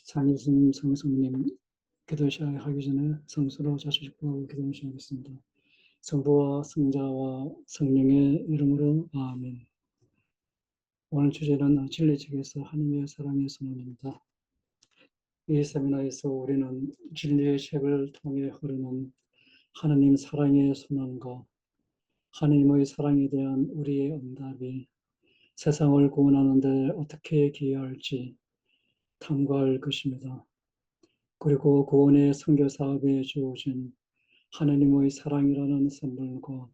장예수님, 성성님 기도 시작하기 전에 성수로 자주직부하고 기도 시작하겠습니다. 성부와 성자와 성령의 이름으로 아멘. 오늘 주제는 진리 책에서 하나님의 사랑의 선언입니다. 이 세미나에서 우리는 진리의 책을 통해 흐르는 하나님 사랑의 선언과 하나님의 사랑에 대한 우리의 응답이 세상을 구원하는 데 어떻게 기여할지 탐구할 것입니다. 그리고 구원의 선교 사업에 주어진 하나님의 사랑이라는 선물과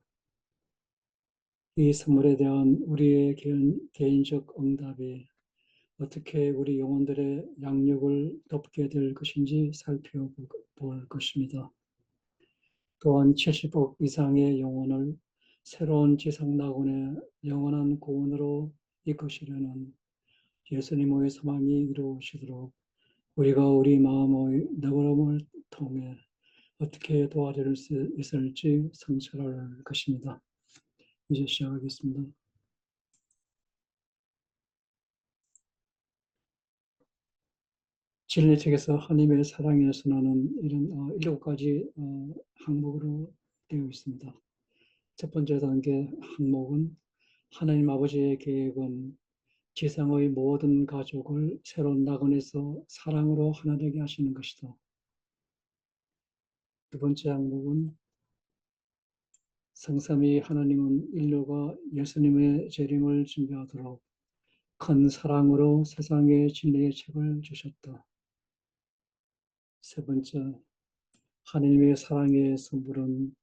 이 선물에 대한 우리의 개인적 응답이 어떻게 우리 영혼들의 양육을 돕게 될 것인지 살펴볼 것입니다. 또한 70억 이상의 영혼을 새로운 지상낙원의 영원한 구원으로 이끄시려는 예수님의 소망이 이루어지도록 우리가 우리 마음의 너그러움을 통해 어떻게 도와줄 수 있을지 성찰할 것입니다. 이제 시작하겠습니다. 진리책에서 하나님의 사랑의 선언은 이런 7가지 항목으로 되어 있습니다. 첫 번째 단계 항목은 하나님 아버지의 계획은 지상의 모든 가족을 새로운 낙원에서 사랑으로 하나 되게 하시는 것이다. 두 번째 항목은 성삼위 하나님은 인류가 예수님의 재림을 준비하도록 큰 사랑으로 세상에 진리의 책을 주셨다. 세 번째, 하나님의 사랑의 선물은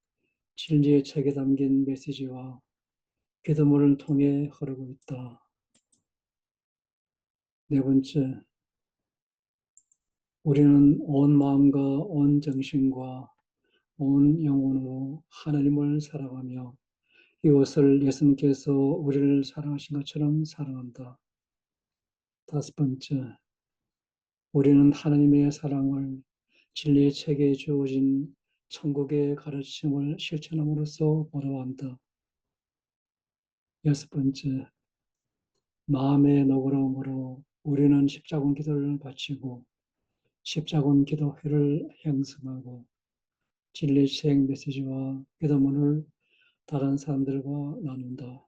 진리의 책에 담긴 메시지와 기도문을 통해 흐르고 있다. 네 번째, 우리는 온 마음과 온 정신과 온 영혼으로 하나님을 사랑하며 이것을 예수님께서 우리를 사랑하신 것처럼 사랑한다. 다섯 번째, 우리는 하나님의 사랑을 진리의 책에 주어진 천국의 가르침을 실천함으로써 보도한다. 여섯 번째, 마음의 너그러움으로 우리는 십자군 기도를 바치고 십자군 기도회를 형성하고 진리의 책 메시지와 기도문을 다른 사람들과 나눈다.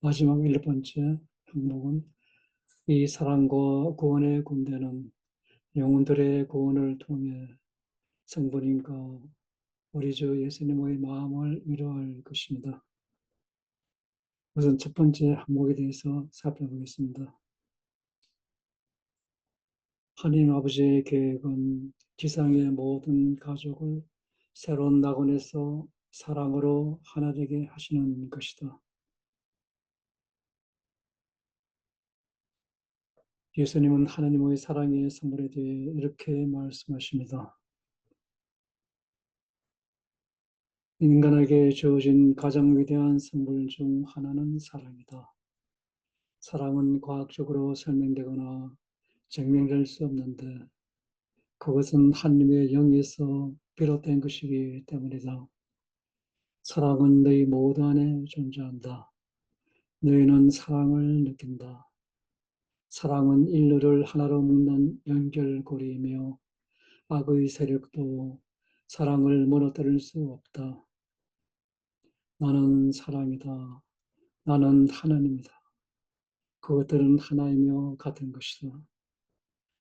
마지막 7번째 항목은 이 사랑과 구원의 군대는 영혼들의 구원을 통해 성부님과 우리 주 예수님의 마음을 위로할 것입니다. 우선 첫 번째 항목에 대해서 살펴보겠습니다. 하나님 아버지의 계획은 지상의 모든 가족을 새로운 낙원에서 사랑으로 하나 되게 하시는 것이다. 예수님은 하나님의 사랑의 선물에 대해 이렇게 말씀하십니다. 인간에게 주어진 가장 위대한 선물 중 하나는 사랑이다. 사랑은 과학적으로 설명되거나 증명될 수 없는데 그것은 하나님의 영에서 비롯된 것이기 때문이다. 사랑은 너희 모두 안에 존재한다. 너희는 사랑을 느낀다. 사랑은 인류를 하나로 묶는 연결고리이며 악의 세력도 사랑을 무너뜨릴 수 없다. 나는 사랑이다. 나는 하나님이다. 그것들은 하나이며 같은 것이다.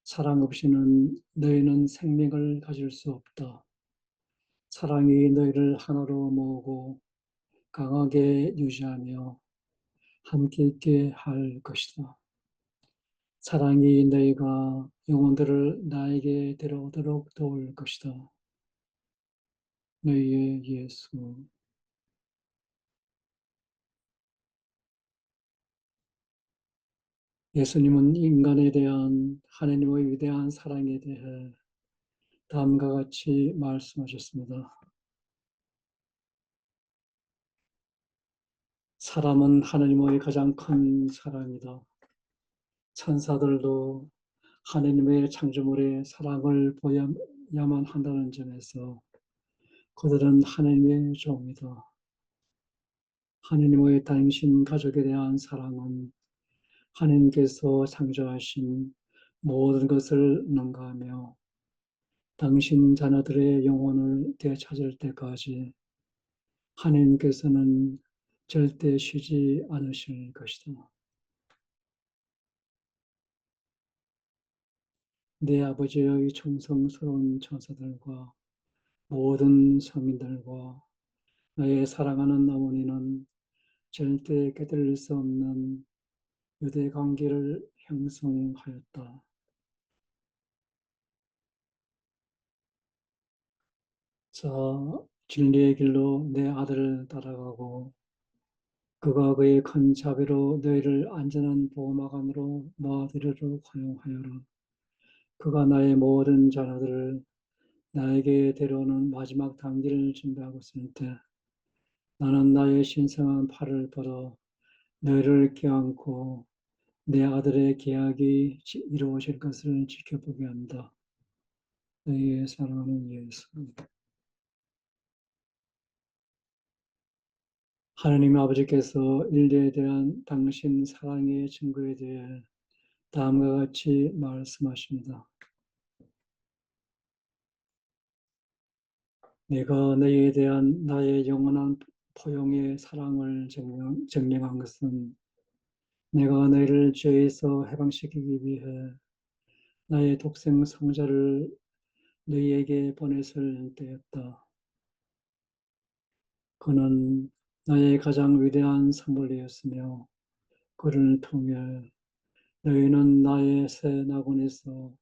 사랑 없이는 너희는 생명을 가질 수 없다. 사랑이 너희를 하나로 모으고 강하게 유지하며 함께 있게 할 것이다. 사랑이 너희가 영혼들을 나에게 데려오도록 도울 것이다. 너희의 예수. 예수님은 인간에 대한 하나님의 위대한 사랑에 대해 다음과 같이 말씀하셨습니다. 사람은 하나님의 가장 큰 사랑이다. 천사들도 하나님의 창조물의 사랑을 보여야만 한다는 점에서 그들은 하나님의 종이다. 하나님의 단신 가족에 대한 사랑은 하나님께서 창조하신 모든 것을 능가하며 당신 자녀들의 영혼을 되찾을 때까지 하나님께서는 절대 쉬지 않으실 것이다. 내 아버지의 충성스러운 천사들과 모든 서민들과 나의 사랑하는 어머니는 절대 깨달을 수 없는 유대 관계를 형성하였다. 자, 진리의 길로 내 아들을 따라가고 그가 그의 큰 자비로 너희를 안전한 보호막 안으로 모아들이도록 허용하여라. 그가 나의 모든 자녀들을 나에게 데려오는 마지막 단계를 준비하고 있을 때 나는 나의 신성한 팔을 뻗어 너희를 껴안고 내 아들의 계약이 이루어질 것을 지켜보게 한다. 너희의 사랑하는 예수. 하나님 아버지께서 인류에 대한 당신 사랑의 증거에 대해 다음과 같이 말씀하십니다. 내가 너희에 대한 나의 영원한 포용의 사랑을 증명한 것은 내가 너희를 죄에서 해방시키기 위해 나의 독생 성자를 너희에게 보냈을 때였다. 그는 나의 가장 위대한 선물이었으며 그를 통해 너희는 나의 새 낙원에서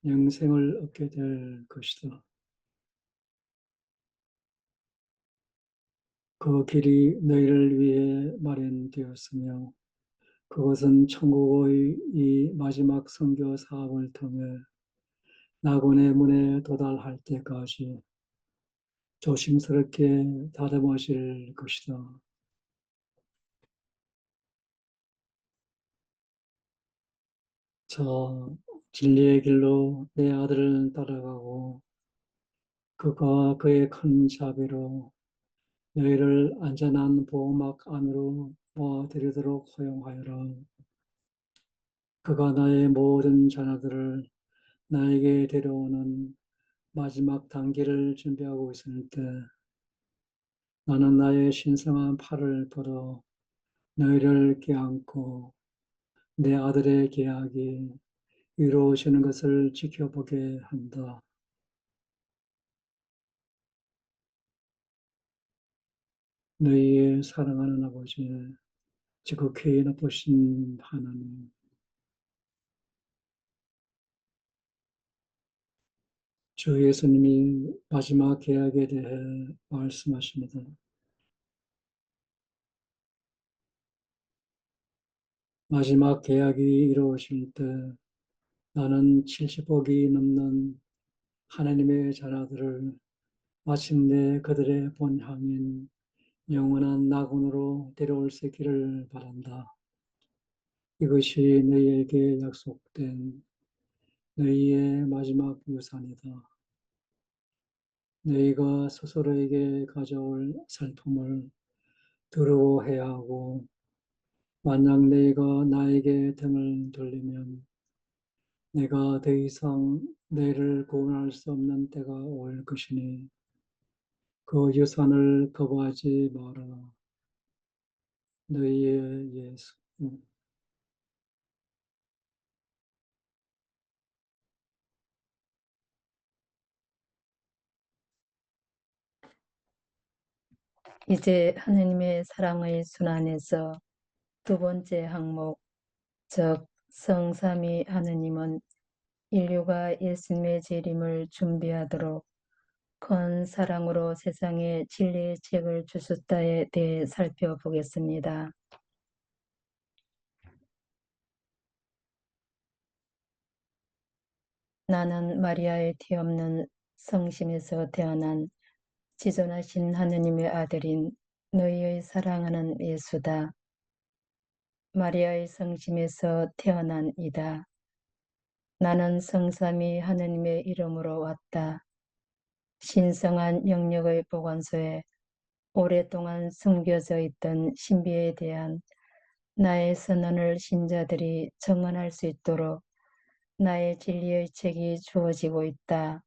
영생을 얻게 될 것이다. 그 길이 너희를 위해 마련되었으며 그것은 천국의 이 마지막 선교 사업을 통해 낙원의 문에 도달할 때까지 조심스럽게 다듬어질 것이다. 자, 진리의 길로 내 아들을 따라가고 그가 그의 큰 자비로 너희를 안전한 보호막 안으로 모아들이도록 허용하여라. 그가 나의 모든 자녀들을 나에게 데려오는 마지막 단계를 준비하고 있을 때 나는 나의 신성한 팔을 뻗어 너희를 껴안고 내 아들의 계약이 이루어지는 것을 지켜보게 한다. 너희의 사랑하는 아버지, 지극히 높으신 하나님, 주 예수님이 마지막 계약에 대해 말씀하십니다. 마지막 계약이 이루어질 때 나는 70억이 넘는 하나님의 자녀들을 마침내 그들의 본향인 영원한 낙원으로 데려올 수 있기를 바란다. 이것이 너희에게 약속된 너희의 마지막 유산이다. 너희가 스스로에게 가져올 슬픔을 두려워해야 하고 만약 너희가 나에게 등을 돌리면 내가 더 이상 너희를 구원할 수 없는 때가 올 것이니 그 유산을 거부하지 마라. 너희의 예수. 이제 하느님의 사랑의 순환에서 두 번째 항목, 즉 성삼위 하느님은 인류가 예수님의 재림을 준비하도록 큰 사랑으로 세상에 진리의 책을 주셨다에 대해 살펴보겠습니다. 나는 마리아의 티 없는 성심에서 태어난 지존하신 하느님의 아들인 너희의 사랑하는 예수다. 마리아의 성심에서 태어난 이다. 나는 성삼위 하느님의 이름으로 왔다. 신성한 영역의 보관소에 오랫동안 숨겨져 있던 신비에 대한 나의 선언을 신자들이 증언할 수 있도록 나의 진리의 책이 주어지고 있다.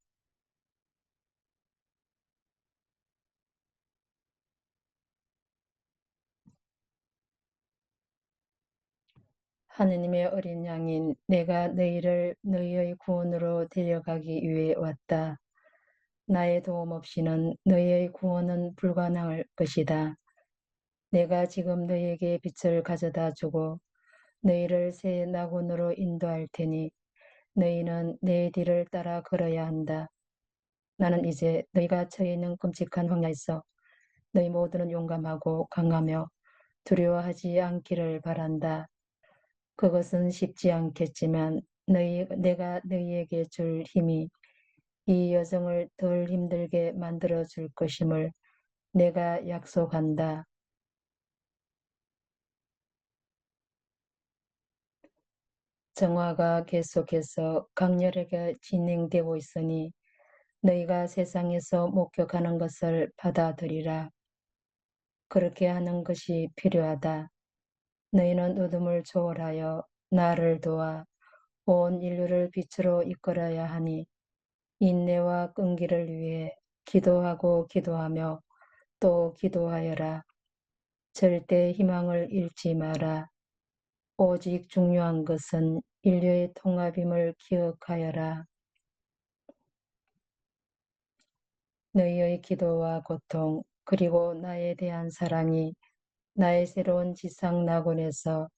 하느님의 어린 양인 내가 너희를 너희의 구원으로 데려가기 위해 왔다. 나의 도움 없이는 너희의 구원은 불가능할 것이다. 내가 지금 너희에게 빛을 가져다 주고 너희를 새 낙원으로 인도할 테니 너희는 내 뒤를 따라 걸어야 한다. 나는 이제 너희가 처해 있는 끔찍한 황야에서 너희 모두는 용감하고 강하며 두려워하지 않기를 바란다. 그것은 쉽지 않겠지만 내가 너희에게 줄 힘이 이 여정을 덜 힘들게 만들어 줄 것임을 내가 약속한다. 정화가 계속해서 강렬하게 진행되고 있으니 너희가 세상에서 목격하는 것을 받아들이라. 그렇게 하는 것이 필요하다. 너희는 어둠을 초월하여 나를 도와 온 인류를 빛으로 이끌어야 하니 인내와 끈기를 위해 기도하고 기도하며 또 기도하여라. 절대 희망을 잃지 마라. 오직 중요한 것은 인류의 통합임을 기억하여라. 너희의 기도와 고통 그리고 나에 대한 사랑이 나의 새로운 지상 낙원에서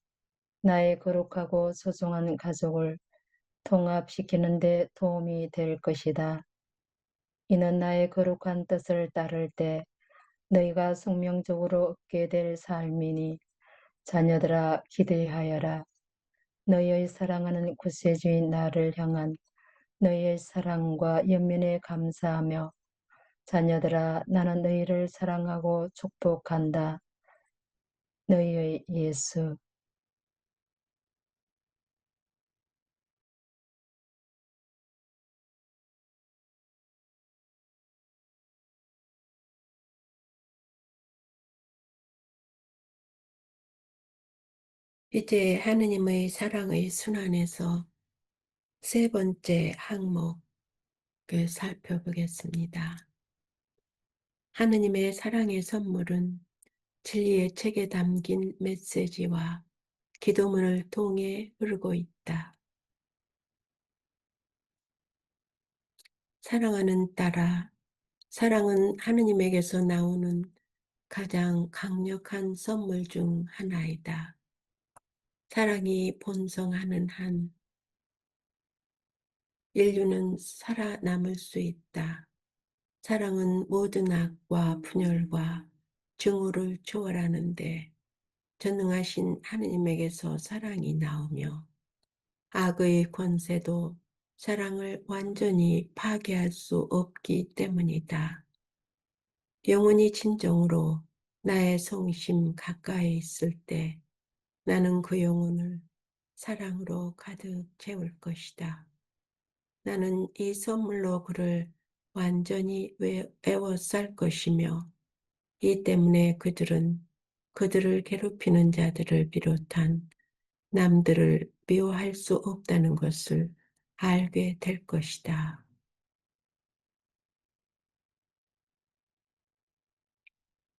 나의 거룩하고 소중한 가족을 통합시키는 데 도움이 될 것이다. 이는 나의 거룩한 뜻을 따를 때 너희가 숙명적으로 얻게 될 삶이니 자녀들아 기대하여라. 너희의 사랑하는 구세주인 나를 향한 너희의 사랑과 연민에 감사하며 자녀들아 나는 너희를 사랑하고 축복한다. 너희의 예수. 이제 하느님의 사랑의 순환에서 세 번째 항목을 살펴보겠습니다. 하느님의 사랑의 선물은 진리의 책에 담긴 메시지와 기도문을 통해 흐르고 있다. 사랑하는 딸아, 사랑은 하느님에게서 나오는 가장 강력한 선물 중 하나이다. 사랑이 본성하는 한 인류는 살아남을 수 있다. 사랑은 모든 악과 분열과 증오를 초월하는데 전능하신 하느님에게서 사랑이 나오며 악의 권세도 사랑을 완전히 파괴할 수 없기 때문이다. 영원히 진정으로 나의 성심 가까이 있을 때 나는 그 영혼을 사랑으로 가득 채울 것이다. 나는 이 선물로 그를 완전히 에워쌀 것이며 이 때문에 그들은 그들을 괴롭히는 자들을 비롯한 남들을 미워할 수 없다는 것을 알게 될 것이다.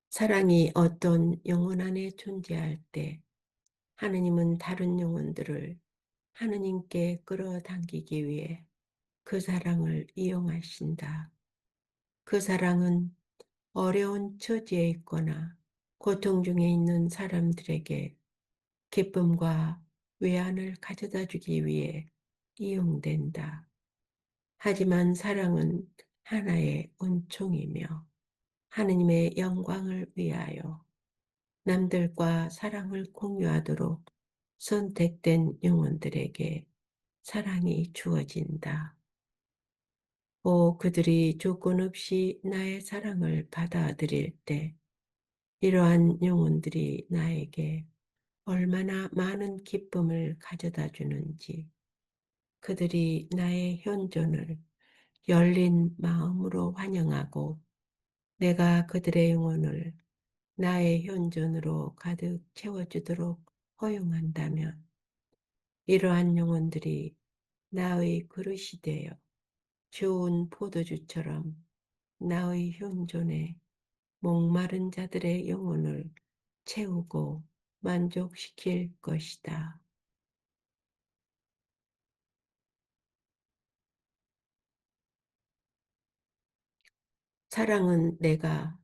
사랑이 어떤 영혼 안에 존재할 때 하느님은 다른 영혼들을 하느님께 끌어당기기 위해 그 사랑을 이용하신다. 그 사랑은 어려운 처지에 있거나 고통 중에 있는 사람들에게 기쁨과 외안을 가져다 주기 위해 이용된다. 하지만 사랑은 하나의 은총이며 하느님의 영광을 위하여 남들과 사랑을 공유하도록 선택된 영혼들에게 사랑이 주어진다. 그들이 조건 없이 나의 사랑을 받아들일 때 이러한 영혼들이 나에게 얼마나 많은 기쁨을 가져다 주는지, 그들이 나의 현존을 열린 마음으로 환영하고 내가 그들의 영혼을 나의 현존으로 가득 채워주도록 허용한다면 이러한 영혼들이 나의 그릇이 되어 좋은 포도주처럼 나의 현존에 목마른 자들의 영혼을 채우고 만족시킬 것이다. 사랑은 내가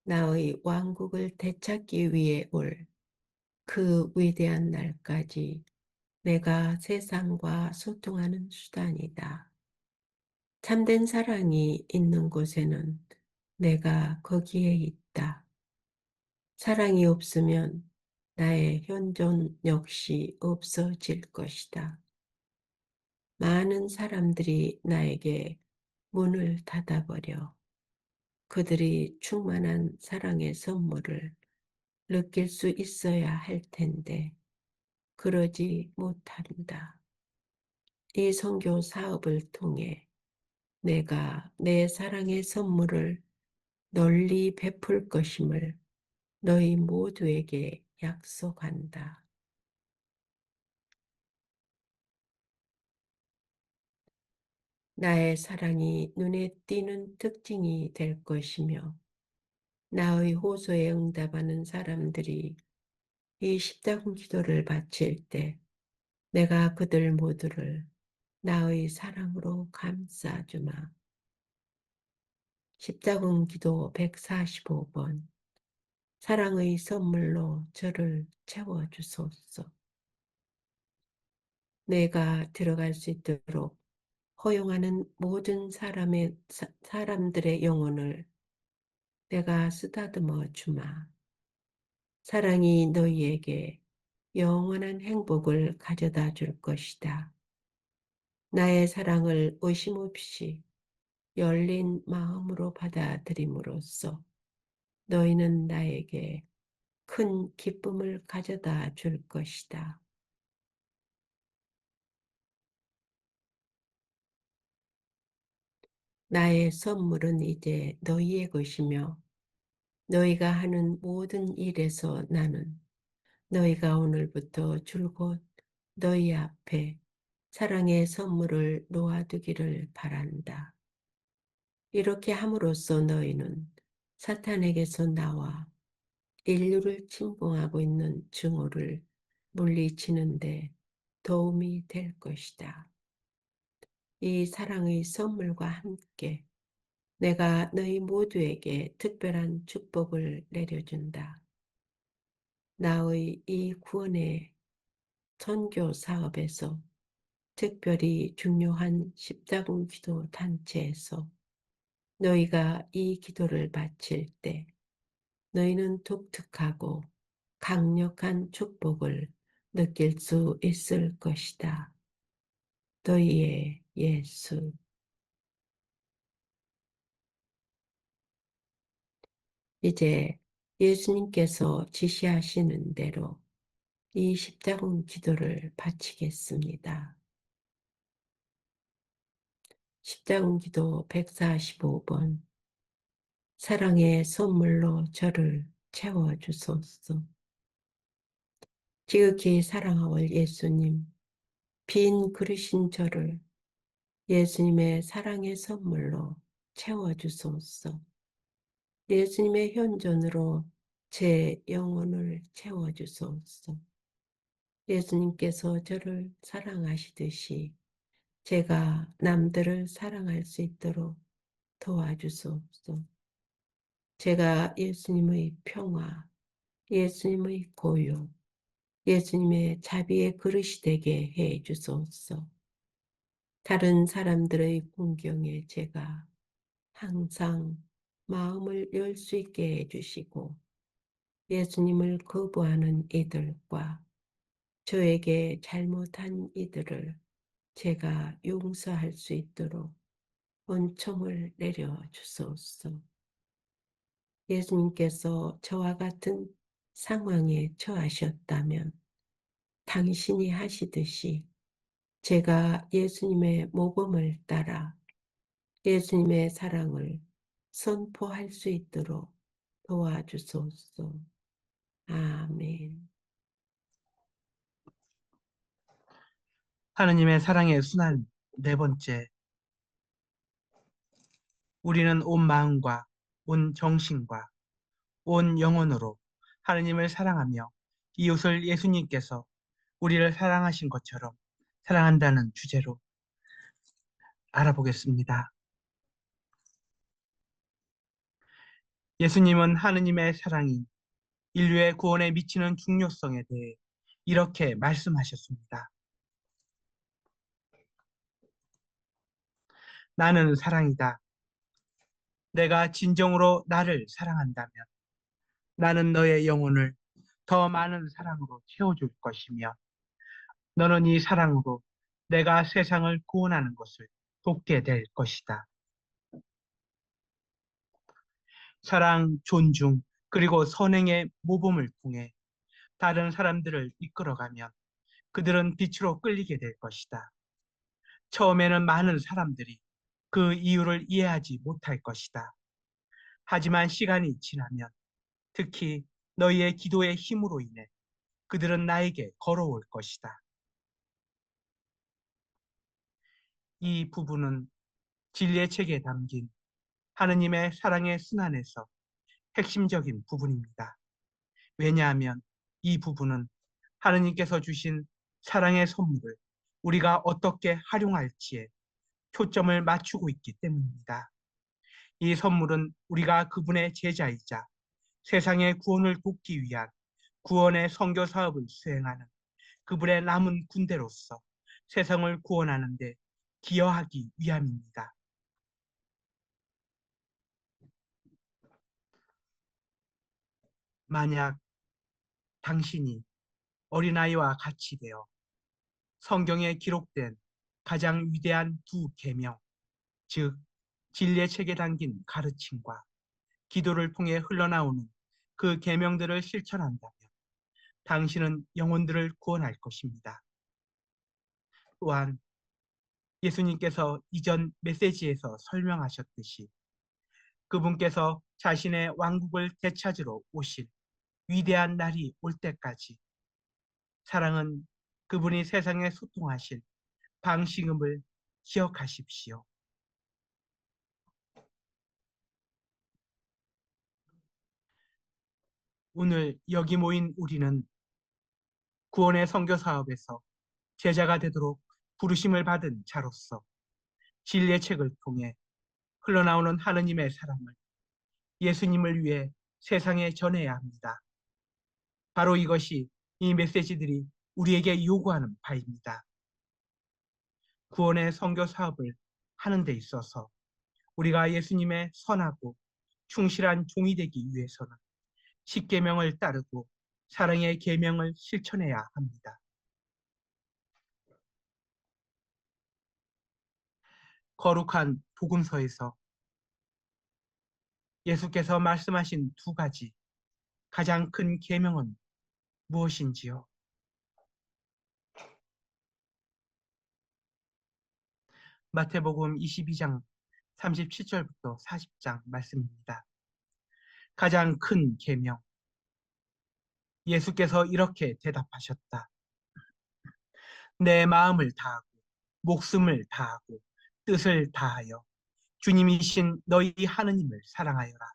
나의 왕국을 되찾기 위해 올 그 위대한 날까지 내가 세상과 소통하는 수단이다. 참된 사랑이 있는 곳에는 내가 거기에 있다. 사랑이 없으면 나의 현존 역시 없어질 것이다. 많은 사람들이 나에게 문을 닫아버려 그들이 충만한 사랑의 선물을 느낄 수 있어야 할 텐데 그러지 못한다. 이 선교 사업을 통해 내가 내 사랑의 선물을 널리 베풀 것임을 너희 모두에게 약속한다. 나의 사랑이 눈에 띄는 특징이 될 것이며 나의 호소에 응답하는 사람들이 이 십자군 기도를 바칠 때 내가 그들 모두를 나의 사랑으로 감싸주마. 십자군 기도 145번 사랑의 선물로 저를 채워주소서. 내가 들어갈 수 있도록 허용하는 모든 사람들의 영혼을 내가 쓰다듬어 주마. 사랑이 너희에게 영원한 행복을 가져다 줄 것이다. 나의 사랑을 의심 없이 열린 마음으로 받아들임으로써 너희는 나에게 큰 기쁨을 가져다 줄 것이다. 나의 선물은 이제 너희의 것이며 너희가 하는 모든 일에서 나는 너희가 오늘부터 줄곧 너희 앞에 사랑의 선물을 놓아두기를 바란다. 이렇게 함으로써 너희는 사탄에게서 나와 인류를 침공하고 있는 증오를 물리치는데 도움이 될 것이다. 이 사랑의 선물과 함께 내가 너희 모두에게 특별한 축복을 내려준다. 나의 이 구원의 선교 사업에서 특별히 중요한 십자군 기도 단체에서 너희가 이 기도를 바칠 때 너희는 독특하고 강력한 축복을 느낄 수 있을 것이다. 너희의 예수. 이제 예수님께서 지시하시는 대로 이 십자군 기도를 바치겠습니다. 십자군 기도 145번 사랑의 선물로 저를 채워주소서. 지극히 사랑하올 예수님, 빈 그릇인 저를 예수님의 사랑의 선물로 채워주소서. 예수님의 현존으로 제 영혼을 채워주소서. 예수님께서 저를 사랑하시듯이 제가 남들을 사랑할 수 있도록 도와주소서. 제가 예수님의 평화, 예수님의 고요, 예수님의 자비의 그릇이 되게 해 주소서. 다른 사람들의 공경에 제가 항상 마음을 열 수 있게 해주시고 예수님을 거부하는 이들과 저에게 잘못한 이들을 제가 용서할 수 있도록 은총을 내려 주소서. 예수님께서 저와 같은 상황에 처하셨다면 당신이 하시듯이 제가 예수님의 모범을 따라 예수님의 사랑을 선포할 수 있도록 도와주소서. 아멘. 하느님의 사랑의 순환 네 번째, 우리는 온 마음과 온 정신과 온 영혼으로 하느님을 사랑하며 이웃을 예수님께서 우리를 사랑하신 것처럼 사랑한다는 주제로 알아보겠습니다. 예수님은 하느님의 사랑이 인류의 구원에 미치는 중요성에 대해 이렇게 말씀하셨습니다. 나는 사랑이다. 내가 진정으로 나를 사랑한다면 나는 너의 영혼을 더 많은 사랑으로 채워줄 것이며 너는 이 사랑으로 내가 세상을 구원하는 것을 돕게 될 것이다. 사랑, 존중, 그리고 선행의 모범을 통해 다른 사람들을 이끌어가면 그들은 빛으로 끌리게 될 것이다. 처음에는 많은 사람들이 그 이유를 이해하지 못할 것이다. 하지만 시간이 지나면 특히 너희의 기도의 힘으로 인해 그들은 나에게 걸어올 것이다. 이 부분은 진리의 책에 담긴 하느님의 사랑의 순환에서 핵심적인 부분입니다. 왜냐하면 이 부분은 하느님께서 주신 사랑의 선물을 우리가 어떻게 활용할지에 초점을 맞추고 있기 때문입니다. 이 선물은 우리가 그분의 제자이자 세상의 구원을 돕기 위한 구원의 선교 사업을 수행하는 그분의 남은 군대로서 세상을 구원하는 데 기여하기 위함입니다. 만약 당신이 어린아이와 같이 되어 성경에 기록된 가장 위대한 두 계명, 즉 진리의 책에 담긴 가르침과 기도를 통해 흘러나오는 그 계명들을 실천한다면 당신은 영혼들을 구원할 것입니다. 또한 예수님께서 이전 메시지에서 설명하셨듯이 그분께서 자신의 왕국을 되찾으러 오실 위대한 날이 올 때까지 사랑은 그분이 세상에 소통하실 방식임을 기억하십시오. 오늘 여기 모인 우리는 구원의 선교 사업에서 제자가 되도록 부르심을 받은 자로서 진리의 책을 통해 흘러나오는 하느님의 사랑을 예수님을 위해 세상에 전해야 합니다. 바로 이것이 이 메시지들이 우리에게 요구하는 바입니다. 구원의 선교 사업을 하는 데 있어서 우리가 예수님의 선하고 충실한 종이 되기 위해서는 십계명을 따르고 사랑의 계명을 실천해야 합니다. 거룩한 복음서에서 예수께서 말씀하신 두 가지 가장 큰 계명은 무엇인지요? 마태복음 22장 37절부터 40장 말씀입니다. 가장 큰 계명. 예수께서 이렇게 대답하셨다. 내 마음을 다하고 목숨을 다하고 뜻을 다하여 주님이신 너희 하느님을 사랑하여라.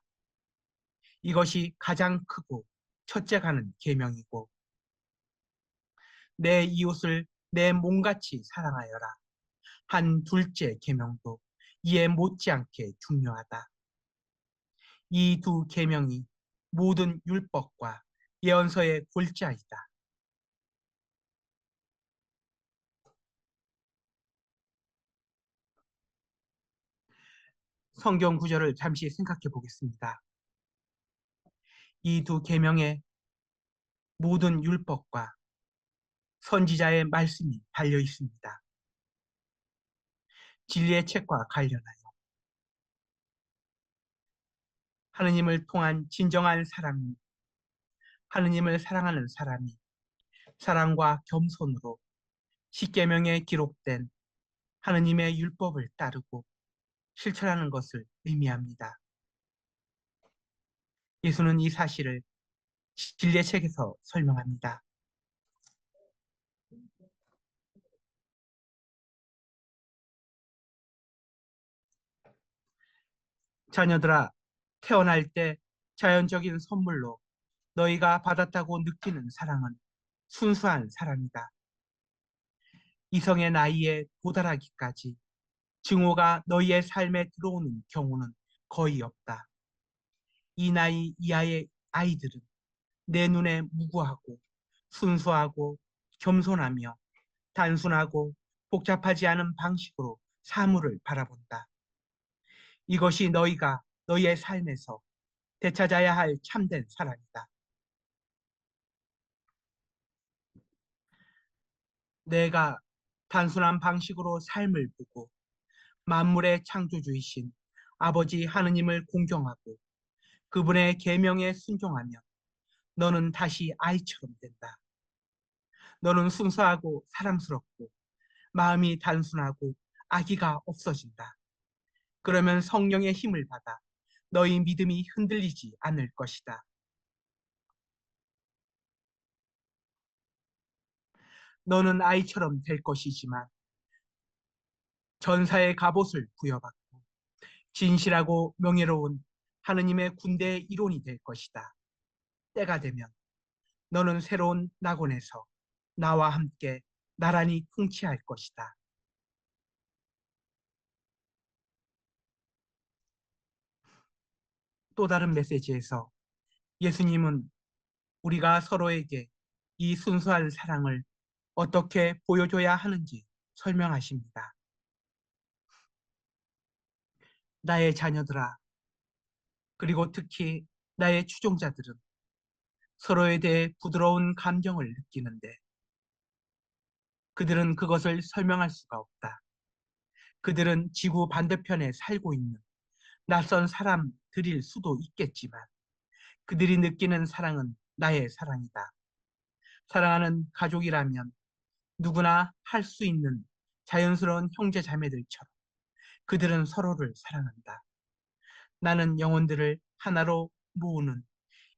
이것이 가장 크고 첫째가는 계명이고 내 이웃을 내 몸같이 사랑하여라. 한 둘째 계명도 이에 못지않게 중요하다. 이 두 계명이 모든 율법과 예언서의 골자이다. 성경 구절을 잠시 생각해 보겠습니다. 이 두 계명의 모든 율법과 선지자의 말씀이 달려 있습니다. 진리의 책과 관련하여 하느님을 통한 진정한 사랑은 하느님을 사랑하는 사람이 사랑과 겸손으로 십계명에 기록된 하느님의 율법을 따르고 실천하는 것을 의미합니다. 예수는 이 사실을 진리의 책에서 설명합니다. 자녀들아, 태어날 때 자연적인 선물로 너희가 받았다고 느끼는 사랑은 순수한 사랑이다. 이성의 나이에 도달하기까지 증오가 너희의 삶에 들어오는 경우는 거의 없다. 이 나이 이하의 아이들은 내 눈에 무구하고 순수하고 겸손하며 단순하고 복잡하지 않은 방식으로 사물을 바라본다. 이것이 너희가 너희의 삶에서 되찾아야 할 참된 사랑이다. 내가 단순한 방식으로 삶을 보고 만물의 창조주이신 아버지 하느님을 공경하고 그분의 계명에 순종하면 너는 다시 아이처럼 된다. 너는 순수하고 사랑스럽고 마음이 단순하고 아기가 없어진다. 그러면 성령의 힘을 받아 너희 믿음이 흔들리지 않을 것이다. 너는 아이처럼 될 것이지만 전사의 갑옷을 부여받고 진실하고 명예로운 하느님의 군대의 일원이 될 것이다. 때가 되면 너는 새로운 낙원에서 나와 함께 나란히 통치할 것이다. 또 다른 메시지에서 예수님은 우리가 서로에게 이 순수한 사랑을 어떻게 보여줘야 하는지 설명하십니다. 나의 자녀들아, 그리고 특히 나의 추종자들은 서로에 대해 부드러운 감정을 느끼는데 그들은 그것을 설명할 수가 없다. 그들은 지구 반대편에 살고 있는 낯선 사람들일 수도 있겠지만 그들이 느끼는 사랑은 나의 사랑이다. 사랑하는 가족이라면 누구나 할 수 있는 자연스러운 형제 자매들처럼 그들은 서로를 사랑한다. 나는 영혼들을 하나로 모으는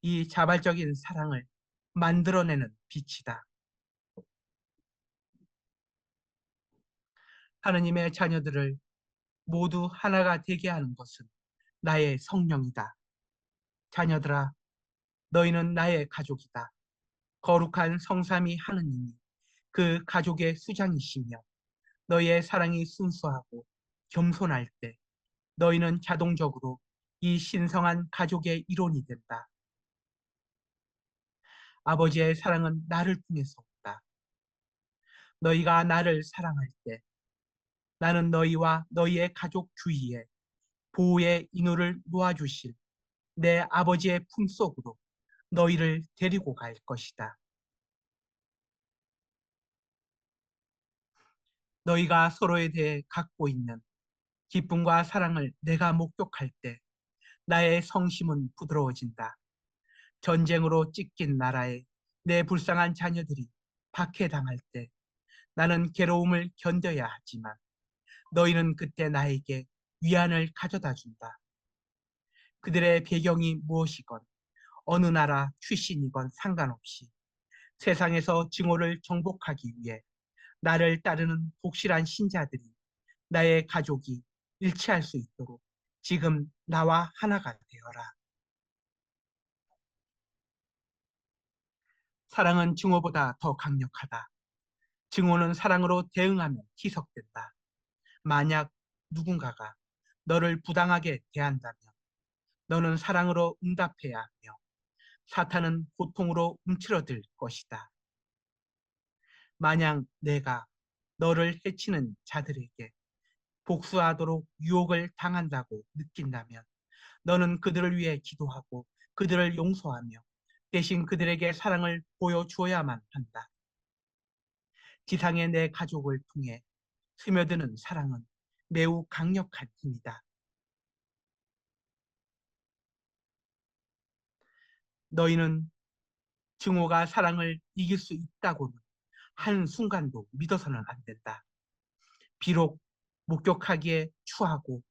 이 자발적인 사랑을 만들어내는 빛이다. 하느님의 자녀들을 모두 하나가 되게 하는 것은 나의 성령이다. 자녀들아, 너희는 나의 가족이다. 거룩한 성삼위 하느님이 그 가족의 수장이시며 너희의 사랑이 순수하고 겸손할 때 너희는 자동적으로 이 신성한 가족의 일원이 된다. 아버지의 사랑은 나를 통해서 온다. 너희가 나를 사랑할 때 나는 너희와 너희의 가족 주위에 보호의 인우를 놓아주실 내 아버지의 품속으로 너희를 데리고 갈 것이다. 너희가 서로에 대해 갖고 있는 기쁨과 사랑을 내가 목격할 때 나의 성심은 부드러워진다. 전쟁으로 찢긴 나라에 내 불쌍한 자녀들이 박해당할 때 나는 괴로움을 견뎌야 하지만 너희는 그때 나에게 위안을 가져다 준다. 그들의 배경이 무엇이건 어느 나라 출신이건 상관없이 세상에서 증오를 정복하기 위해 나를 따르는 독실한 신자들이 나의 가족이 일치할 수 있도록 지금 나와 하나가 되어라. 사랑은 증오보다 더 강력하다. 증오는 사랑으로 대응하면 희석된다. 만약 누군가가 너를 부당하게 대한다면 너는 사랑으로 응답해야 하며 사탄은 고통으로 움츠러들 것이다. 만약 내가 너를 해치는 자들에게 복수하도록 유혹을 당한다고 느낀다면 너는 그들을 위해 기도하고 그들을 용서하며 대신 그들에게 사랑을 보여주어야만 한다. 지상의 내 가족을 통해 스며드는 사랑은 매우 강력한 힘이다. 너희는 증오가 사랑을 이길 수 있다고는 한순간도 믿어서는 안 된다. 비록 목격하기에 추하고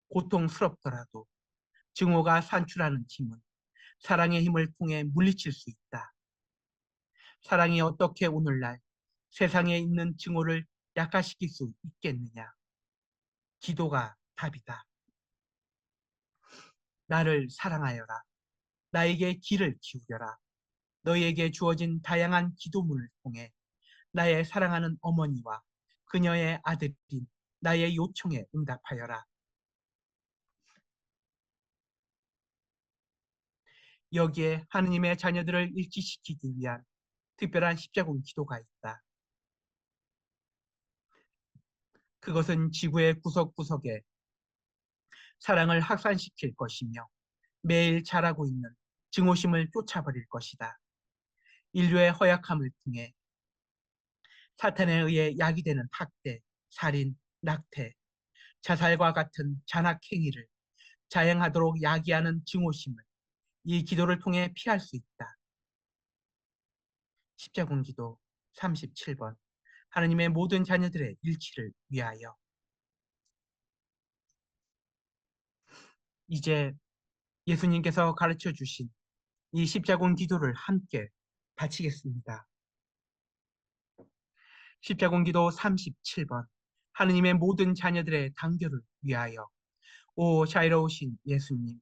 고통스럽더라도 증오가 산출하는 힘은 사랑의 힘을 통해 물리칠 수 있다. 사랑이 어떻게 오늘날 세상에 있는 증오를 약화시킬 수 있겠느냐? 기도가 답이다. 나를 사랑하여라. 나에게 귀를 기울여라. 너희에게 주어진 다양한 기도문을 통해 나의 사랑하는 어머니와 그녀의 아들인 나의 요청에 응답하여라. 여기에 하느님의 자녀들을 일치시키기 위한 특별한 십자군 기도가 있다. 그것은 지구의 구석구석에 사랑을 확산시킬 것이며 매일 자라고 있는 증오심을 쫓아버릴 것이다. 인류의 허약함을 통해 사탄에 의해 야기되는 학대, 살인, 낙태, 자살과 같은 잔악 행위를 자행하도록 야기하는 증오심을 이 기도를 통해 피할 수 있다. 십자군 기도 37번. 하느님의 모든 자녀들의 일치를 위하여. 이제 예수님께서 가르쳐 주신 이 십자군 기도를 함께 바치겠습니다. 십자군 기도 37번. 하느님의 모든 자녀들의 단결을 위하여. 오 자애로우신 예수님,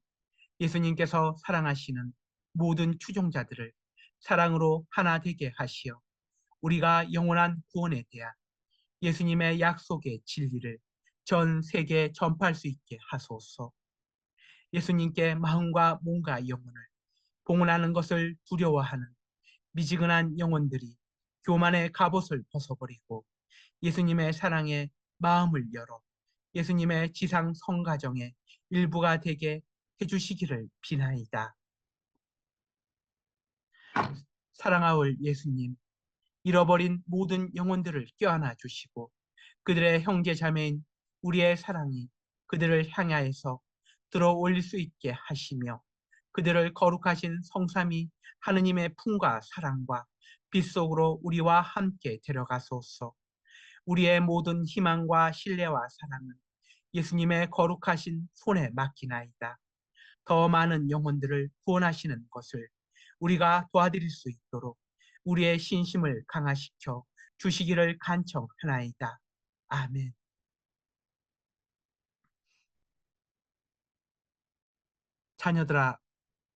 예수님께서 사랑하시는 모든 추종자들을 사랑으로 하나 되게 하시어 우리가 영원한 구원에 대한 예수님의 약속의 진리를 전 세계에 전파할 수 있게 하소서. 예수님께 마음과 몸과 영혼을 봉헌하는 것을 두려워하는 미지근한 영혼들이 교만의 갑옷을 벗어버리고 예수님의 사랑에 마음을 열어 예수님의 지상 성가정의 일부가 되게 해주시기를 비나이다. 사랑하올 예수님, 잃어버린 모든 영혼들을 껴안아 주시고 그들의 형제 자매인 우리의 사랑이 그들을 향하여서 들어 올릴 수 있게 하시며 그들을 거룩하신 성삼위 하느님의 품과 사랑과 빛 속으로 우리와 함께 데려가소서. 우리의 모든 희망과 신뢰와 사랑은 예수님의 거룩하신 손에 맡기나이다. 더 많은 영혼들을 구원하시는 것을 우리가 도와드릴 수 있도록 우리의 신심을 강화시켜 주시기를 간청하나이다. 아멘. 자녀들아,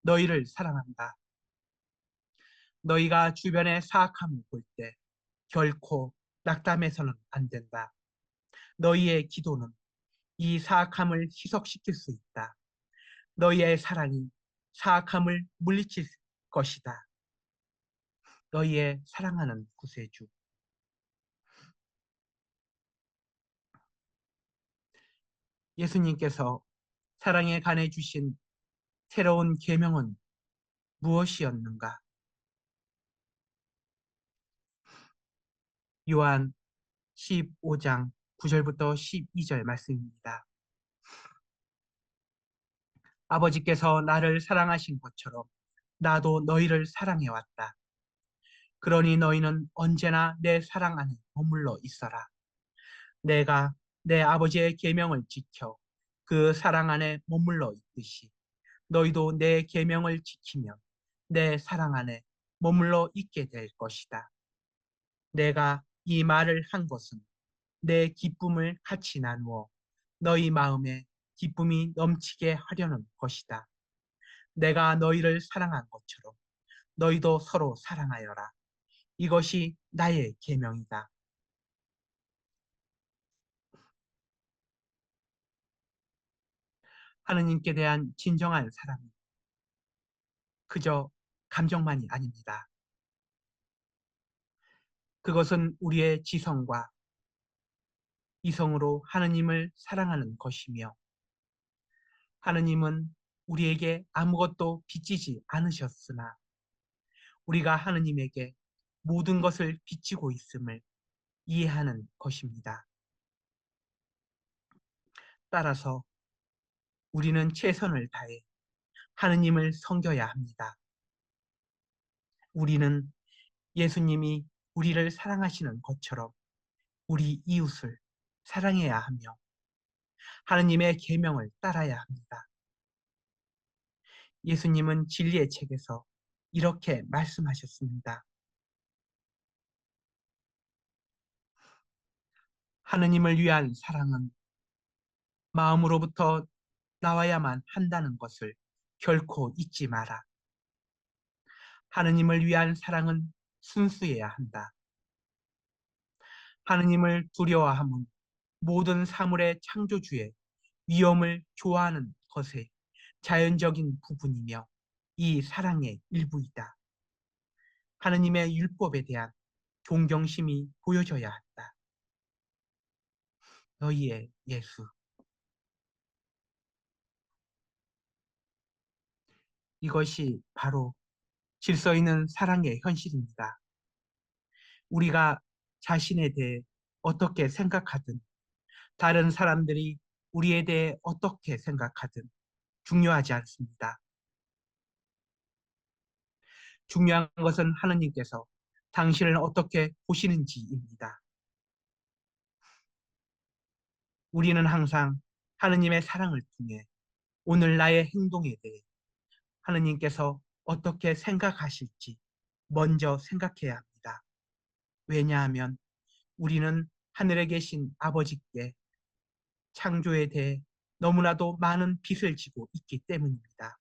너희를 사랑한다. 너희가 주변의 사악함을 볼 때 결코 낙담해서는 안 된다. 너희의 기도는 이 사악함을 희석시킬 수 있다. 너희의 사랑이 사악함을 물리칠 것이다. 너희의 사랑하는 구세주. 예수님께서 사랑에 관해 주신 새로운 계명은 무엇이었는가? 요한 15장 9절부터 12절 말씀입니다. 아버지께서 나를 사랑하신 것처럼 나도 너희를 사랑해왔다. 그러니 너희는 언제나 내 사랑 안에 머물러 있어라. 내가 내 아버지의 계명을 지켜 그 사랑 안에 머물러 있듯이 너희도 내 계명을 지키면 내 사랑 안에 머물러 있게 될 것이다. 내가 이 말을 한 것은 내 기쁨을 같이 나누어 너희 마음에 기쁨이 넘치게 하려는 것이다. 내가 너희를 사랑한 것처럼 너희도 서로 사랑하여라. 이것이 나의 계명이다. 하느님께 대한 진정한 사랑은 그저 감정만이 아닙니다. 그것은 우리의 지성과 이성으로 하느님을 사랑하는 것이며 하느님은 우리에게 아무것도 빚지지 않으셨으나 우리가 하느님에게 모든 것을 빚지고 있음을 이해하는 것입니다. 따라서 우리는 최선을 다해 하느님을 섬겨야 합니다. 우리는 예수님이 우리를 사랑하시는 것처럼 우리 이웃을 사랑해야 하며 하느님의 계명을 따라야 합니다. 예수님은 진리의 책에서 이렇게 말씀하셨습니다. 하느님을 위한 사랑은 마음으로부터 나와야만 한다는 것을 결코 잊지 마라. 하느님을 위한 사랑은 순수해야 한다. 하느님을 두려워함은 모든 사물의 창조주의 위엄을 좋아하는 것의 자연적인 부분이며 이 사랑의 일부이다. 하느님의 율법에 대한 존경심이 보여져야 한다. 너희의 예수. 이것이 바로 질서 있는 사랑의 현실입니다. 우리가 자신에 대해 어떻게 생각하든, 다른 사람들이 우리에 대해 어떻게 생각하든 중요하지 않습니다. 중요한 것은 하느님께서 당신을 어떻게 보시는지입니다. 우리는 항상 하느님의 사랑을 통해 오늘 나의 행동에 대해 하느님께서 어떻게 생각하실지 먼저 생각해야 합니다. 왜냐하면 우리는 하늘에 계신 아버지께 창조에 대해 너무나도 많은 빚을 지고 있기 때문입니다.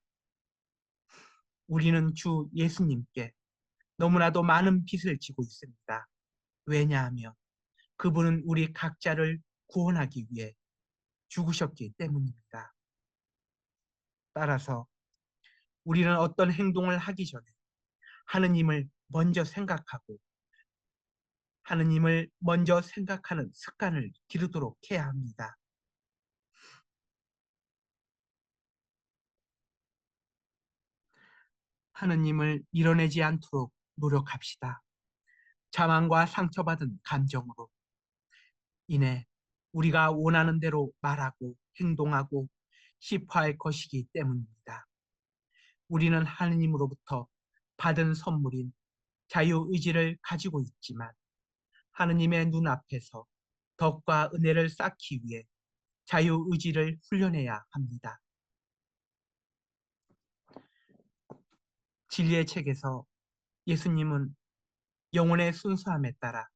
우리는 주 예수님께 너무나도 많은 빚을 지고 있습니다. 왜냐하면 그분은 우리 각자를 구원하기 위해 죽으셨기 때문입니다. 따라서 우리는 어떤 행동을 하기 전에 하느님을 먼저 생각하고 하느님을 먼저 생각하는 습관을 기르도록 해야 합니다. 하느님을 밀어내지 않도록 노력합시다. 자만과 상처받은 감정으로 인해 우리가 원하는 대로 말하고 행동하고 싶어할 것이기 때문입니다. 우리는 하느님으로부터 받은 선물인 자유의지를 가지고 있지만 하느님의 눈앞에서 덕과 은혜를 쌓기 위해 자유의지를 훈련해야 합니다. 진리의 책에서 예수님은 영혼의 순수함에 따라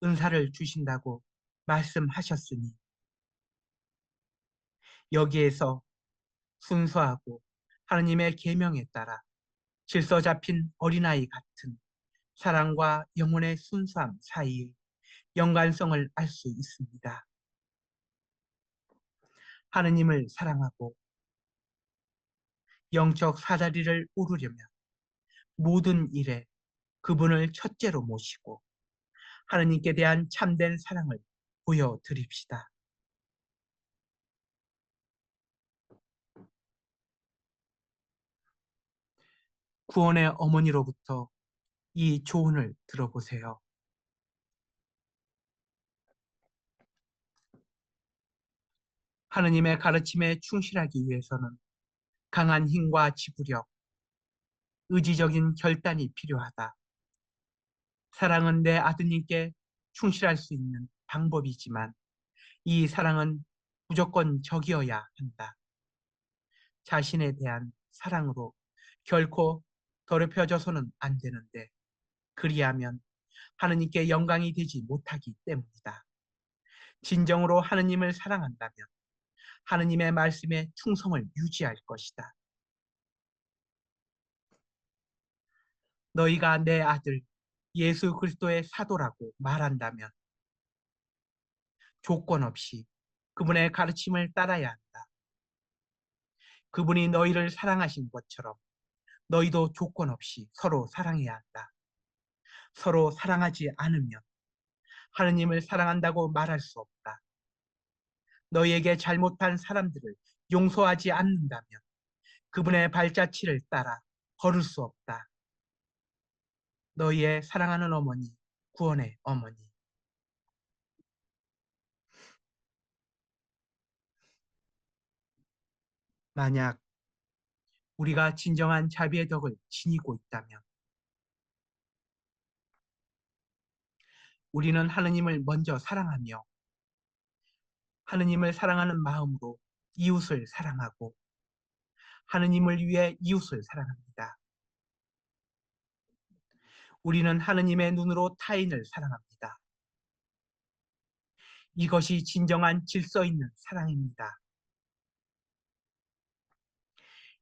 은사를 주신다고 말씀하셨으니 여기에서 순수하고 하느님의 계명에 따라 질서 잡힌 어린아이 같은 사랑과 영혼의 순수함 사이의 연관성을 알 수 있습니다. 하느님을 사랑하고 영적 사다리를 오르려면 모든 일에 그분을 첫째로 모시고 하느님께 대한 참된 사랑을 보여드립시다. 구원의 어머니로부터 이 조언을 들어보세요. 하느님의 가르침에 충실하기 위해서는 강한 힘과 지구력, 의지적인 결단이 필요하다. 사랑은 내 아드님께 충실할 수 있는 방법이지만 이 사랑은 무조건 적이어야 한다. 자신에 대한 사랑으로 결코 더럽혀져서는 안 되는데 그리하면 하느님께 영광이 되지 못하기 때문이다. 진정으로 하느님을 사랑한다면 하느님의 말씀에 충성을 유지할 것이다. 너희가 내 아들 예수 그리스도의 사도라고 말한다면 조건 없이 그분의 가르침을 따라야 한다. 그분이 너희를 사랑하신 것처럼 너희도 조건 없이 서로 사랑해야 한다. 서로 사랑하지 않으면 하느님을 사랑한다고 말할 수 없다. 너희에게 잘못한 사람들을 용서하지 않는다면 그분의 발자취를 따라 걸을 수 없다. 너희의 사랑하는 어머니, 구원의 어머니. 만약 우리가 진정한 자비의 덕을 지니고 있다면 우리는 하느님을 먼저 사랑하며 하느님을 사랑하는 마음으로 이웃을 사랑하고 하느님을 위해 이웃을 사랑합니다. 우리는 하느님의 눈으로 타인을 사랑합니다. 이것이 진정한 질서 있는 사랑입니다.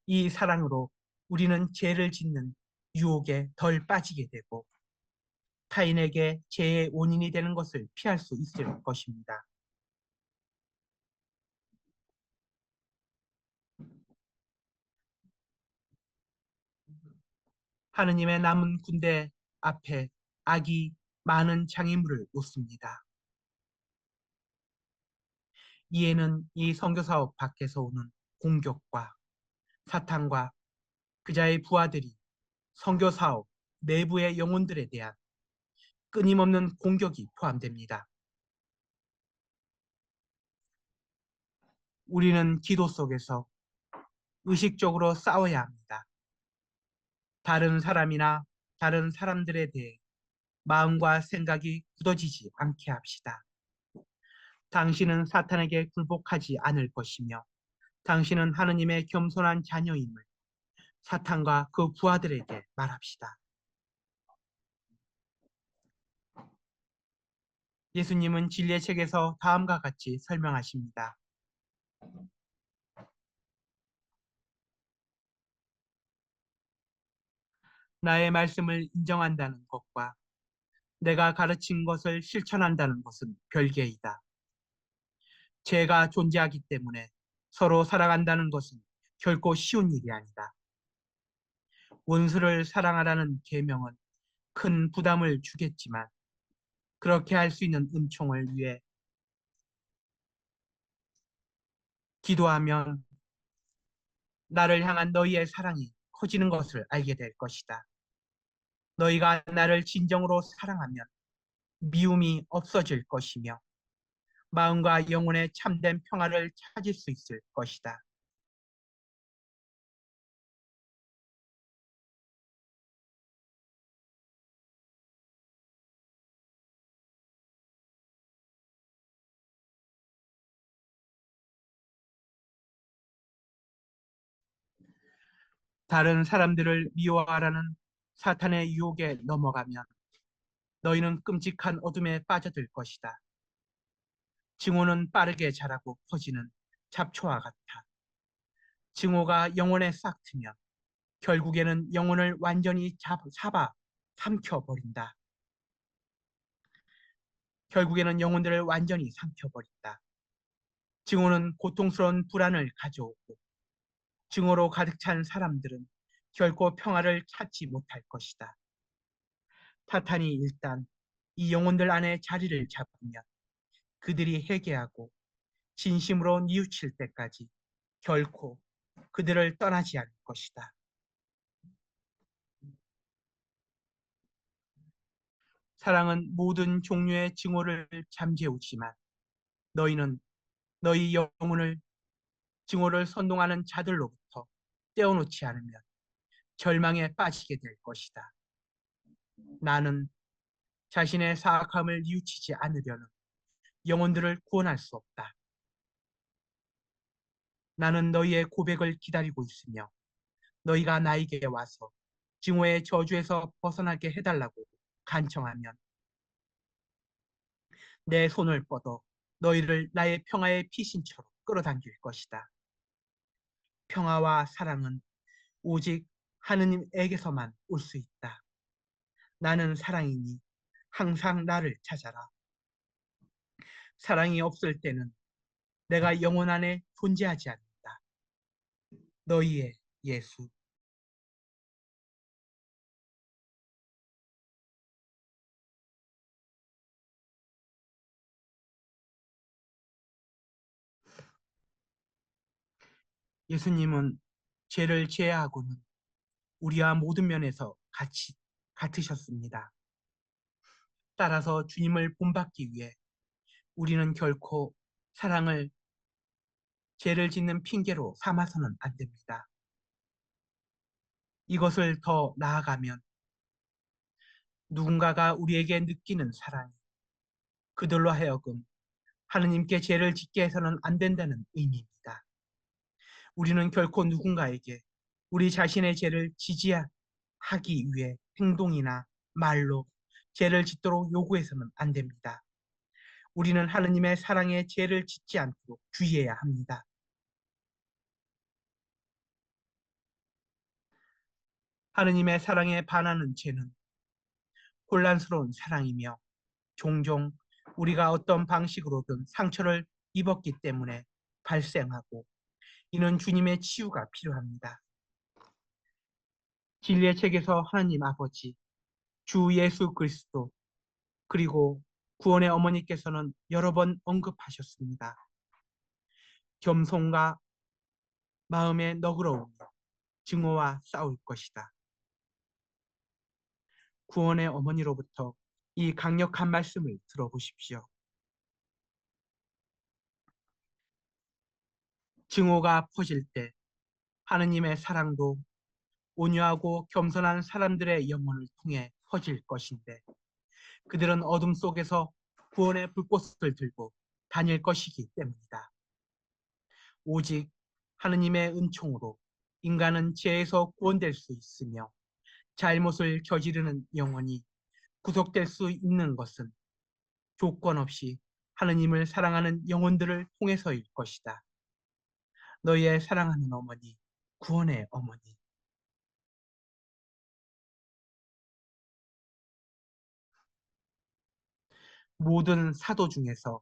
이 사랑으로 우리는 죄를 짓는 유혹에 덜 빠지게 되고 타인에게 죄의 원인이 되는 것을 피할 수 있을 것입니다. 하느님의 남은 군대 앞에 악이 많은 장애물을 놓습니다. 이에는 이 선교사업 밖에서 오는 공격과 사탄과 그자의 부하들이 선교사업 내부의 영혼들에 대한 끊임없는 공격이 포함됩니다. 우리는 기도 속에서 의식적으로 싸워야 합니다. 다른 사람이나 다른 사람들에 대해 마음과 생각이 굳어지지 않게 합시다. 당신은 사탄에게 굴복하지 않을 것이며 당신은 하느님의 겸손한 자녀임을 사탄과 그 부하들에게 말합시다. 예수님은 진리의 책에서 다음과 같이 설명하십니다. 나의 말씀을 인정한다는 것과 내가 가르친 것을 실천한다는 것은 별개이다. 죄가 존재하기 때문에 서로 사랑한다는 것은 결코 쉬운 일이 아니다. 원수를 사랑하라는 계명은 큰 부담을 주겠지만 그렇게 할 수 있는 은총을 위해 기도하면 나를 향한 너희의 사랑이 커지는 것을 알게 될 것이다. 너희가 나를 진정으로 사랑하면 미움이 없어질 것이며 마음과 영혼의 참된 평화를 찾을 수 있을 것이다. 다른 사람들을 미워하라는 사탄의 유혹에 넘어가면 너희는 끔찍한 어둠에 빠져들 것이다. 증오는 빠르게 자라고 퍼지는 잡초와 같아. 증오가 영혼에 싹 트면 결국에는 영혼을 완전히 잡아 삼켜버린다. 결국에는 영혼들을 완전히 삼켜버린다. 증오는 고통스러운 불안을 가져오고 증오로 가득 찬 사람들은 결코 평화를 찾지 못할 것이다. 사탄이 일단 이 영혼들 안에 자리를 잡으면 그들이 회개하고 진심으로 뉘우칠 때까지 결코 그들을 떠나지 않을 것이다. 사랑은 모든 종류의 증오를 잠재우지만 너희는 너희 영혼을 증오를 선동하는 자들로부터 떼어놓지 않으면 절망에 빠지게 될 것이다. 나는 자신의 사악함을 뉘우치지 않으려는 영혼들을 구원할 수 없다. 나는 너희의 고백을 기다리고 있으며 너희가 나에게 와서 증오의 저주에서 벗어나게 해달라고 간청하면 내 손을 뻗어 너희를 나의 평화의 피신처럼 끌어당길 것이다. 평화와 사랑은 오직 하느님에게서만 올 수 있다. 나는 사랑이니 항상 나를 찾아라. 사랑이 없을 때는 내가 영혼 안에 존재하지 않는다. 너희의 예수. 예수님은 죄를 제하고는 우리와 모든 면에서 같으셨습니다. 따라서 주님을 본받기 위해 우리는 결코 사랑을 죄를 짓는 핑계로 삼아서는 안 됩니다. 이것을 더 나아가면 누군가가 우리에게 느끼는 사랑이 그들로 하여금 하느님께 죄를 짓게 해서는 안 된다는 의미입니다. 우리는 결코 누군가에게 우리 자신의 죄를 지지하기 위해 행동이나 말로 죄를 짓도록 요구해서는 안 됩니다. 우리는 하느님의 사랑에 죄를 짓지 않도록 주의해야 합니다. 하느님의 사랑에 반하는 죄는 혼란스러운 사랑이며 종종 우리가 어떤 방식으로든 상처를 입었기 때문에 발생하고, 이는 주님의 치유가 필요합니다. 진리의 책에서 하나님 아버지, 주 예수 그리스도, 그리고 구원의 어머니께서는 여러 번 언급하셨습니다. 겸손과 마음의 너그러움이 증오와 싸울 것이다. 구원의 어머니로부터 이 강력한 말씀을 들어보십시오. 증오가 퍼질 때 하느님의 사랑도 온유하고 겸손한 사람들의 영혼을 통해 퍼질 것인데, 그들은 어둠 속에서 구원의 불꽃을 들고 다닐 것이기 때문이다. 오직 하느님의 은총으로 인간은 죄에서 구원될 수 있으며, 잘못을 저지르는 영혼이 구속될 수 있는 것은 조건 없이 하느님을 사랑하는 영혼들을 통해서일 것이다. 너희의 사랑하는 어머니, 구원의 어머니. 모든 사도 중에서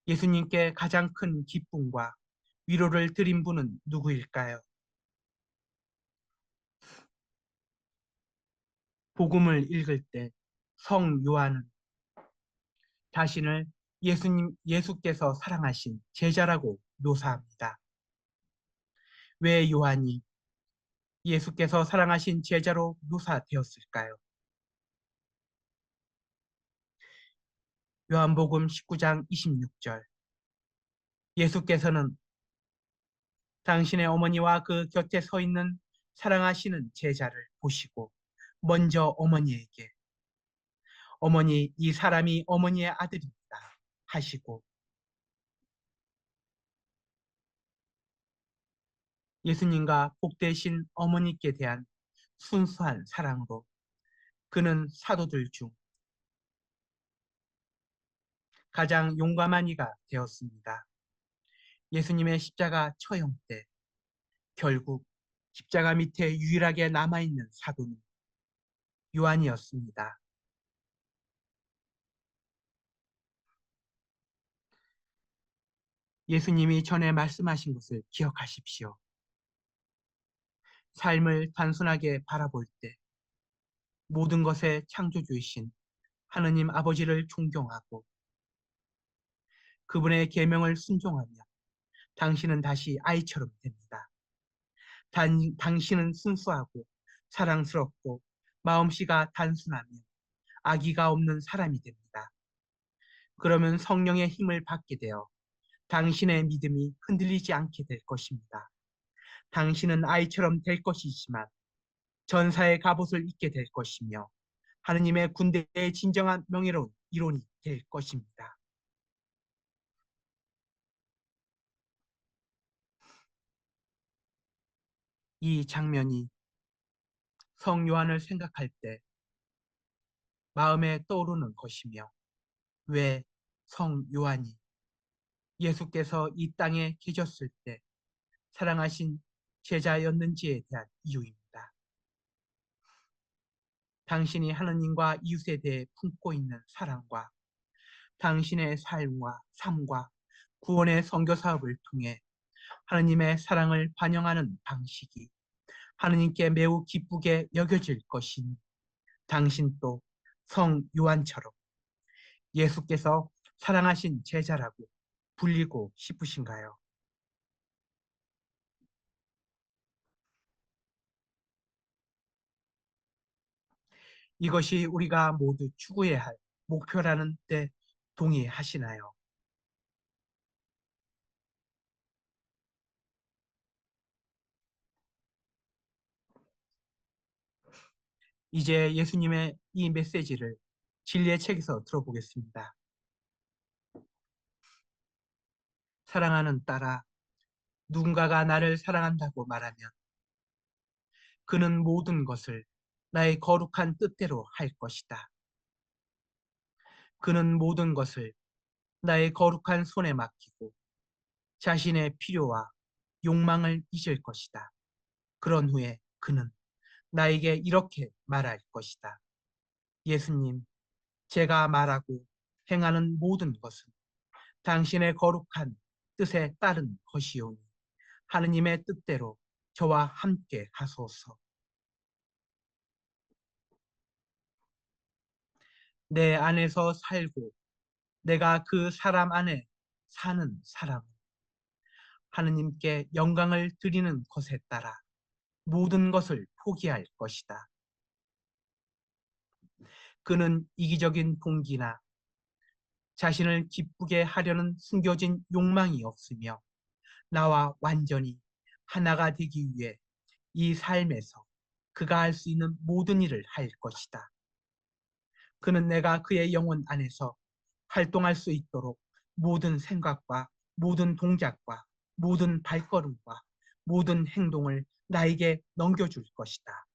예수님께 가장 큰 기쁨과 위로를 드린 분은 누구일까요? 복음을 읽을 때 성 요한은 자신을 예수께서 사랑하신 제자라고 묘사합니다. 왜 요한이 예수께서 사랑하신 제자로 묘사되었을까요? 요한복음 19장 26절. 예수께서는 당신의 어머니와 그 곁에 서 있는 사랑하시는 제자를 보시고 먼저 어머니에게, 어머니, 이 사람이 어머니의 아들입니다 하시고, 예수님과 복되신 어머니께 대한 순수한 사랑으로 그는 사도들 중 가장 용감한 이가 되었습니다. 예수님의 십자가 처형 때 결국 십자가 밑에 유일하게 남아있는 사도는 요한이었습니다. 예수님이 전에 말씀하신 것을 기억하십시오. 삶을 단순하게 바라볼 때 모든 것의 창조주이신 하느님 아버지를 존경하고 그분의 계명을 순종하며 당신은 다시 아이처럼 됩니다. 당신은 순수하고 사랑스럽고 마음씨가 단순하며 악의가 없는 사람이 됩니다. 그러면 성령의 힘을 받게 되어 당신의 믿음이 흔들리지 않게 될 것입니다. 당신은 아이처럼 될 것이지만 전사의 갑옷을 입게 될 것이며 하느님의 군대의 진정한 명예로운 일원이 될 것입니다. 이 장면이 성 요한을 생각할 때 마음에 떠오르는 것이며, 왜 성 요한이 예수께서 이 땅에 계셨을 때 사랑하신 제자였는지에 대한 이유입니다. 당신이 하느님과 이웃에 대해 품고 있는 사랑과 당신의 삶과 구원의 선교 사업을 통해 하느님의 사랑을 반영하는 방식이 하느님께 매우 기쁘게 여겨질 것이니, 당신 또 성 요한처럼 예수께서 사랑하신 제자라고 불리고 싶으신가요? 이것이 우리가 모두 추구해야 할 목표라는 데 동의하시나요? 이제 예수님의 이 메시지를 진리의 책에서 들어보겠습니다. 사랑하는 딸아, 누군가가 나를 사랑한다고 말하면 그는 모든 것을 나의 거룩한 뜻대로 할 것이다. 그는 모든 것을 나의 거룩한 손에 맡기고 자신의 필요와 욕망을 잊을 것이다. 그런 후에 그는 나에게 이렇게 말할 것이다. 예수님, 제가 말하고 행하는 모든 것은 당신의 거룩한 뜻에 따른 것이오니 하느님의 뜻대로 저와 함께 하소서. 내 안에서 살고 내가 그 사람 안에 사는 사람은 하느님께 영광을 드리는 것에 따라 모든 것을 포기할 것이다. 그는 이기적인 동기나 자신을 기쁘게 하려는 숨겨진 욕망이 없으며 나와 완전히 하나가 되기 위해 이 삶에서 그가 할 수 있는 모든 일을 할 것이다. 그는 내가 그의 영혼 안에서 활동할 수 있도록 모든 생각과 모든 동작과 모든 발걸음과 모든 행동을 나에게 넘겨줄 것이다.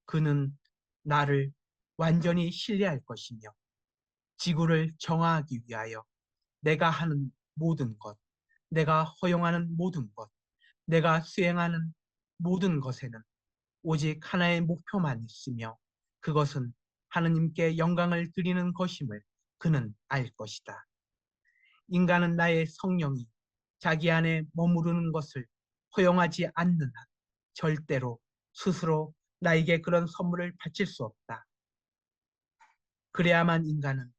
그는 나를 완전히 신뢰할 것이며 지구를 정화하기 위하여 내가 하는 모든 것, 내가 허용하는 모든 것, 내가 수행하는 모든 것에는 오직 하나의 목표만 있으며 그것은 하느님께 영광을 드리는 것임을 그는 알 것이다. 인간은 나의 성령이 자기 안에 머무르는 것을 허용하지 않는 한 절대로 스스로 나에게 그런 선물을 바칠 수 없다. 그래야만 인간은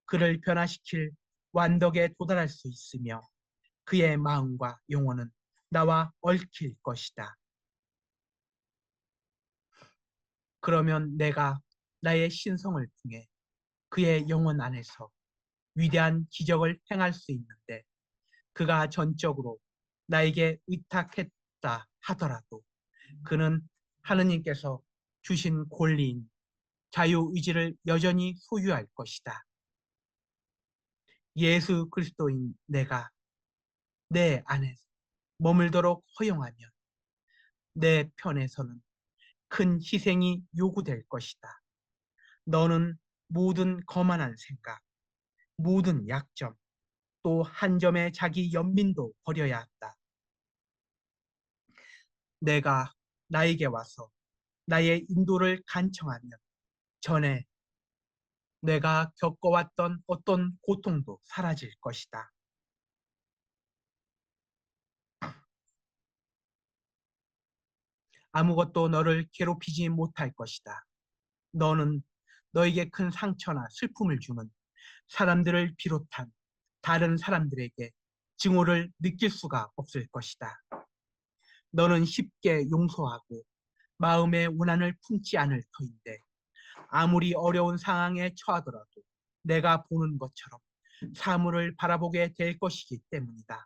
그를 변화시킬 완덕에 도달할 수 있으며 그의 마음과 영혼은 나와 얽힐 것이다. 그러면 내가 나의 신성을 통해 그의 영혼 안에서 위대한 기적을 행할 수 있는데 그가 전적으로 나에게 의탁했다 하더라도 그는 하느님께서 주신 권리인 자유의지를 여전히 소유할 것이다. 예수 그리스도인 내가 내 안에 머물도록 허용하면 내 편에서는 큰 희생이 요구될 것이다. 너는 모든 거만한 생각, 모든 약점, 또 한 점의 자기 연민도 버려야 한다. 내가 나에게 와서 나의 인도를 간청하면 전에 내가 겪어왔던 어떤 고통도 사라질 것이다. 아무것도 너를 괴롭히지 못할 것이다. 너는 너에게 큰 상처나 슬픔을 주는 사람들을 비롯한 다른 사람들에게 증오를 느낄 수가 없을 것이다. 너는 쉽게 용서하고 마음의 원한을 품지 않을 터인데 아무리 어려운 상황에 처하더라도 내가 보는 것처럼 사물을 바라보게 될 것이기 때문이다.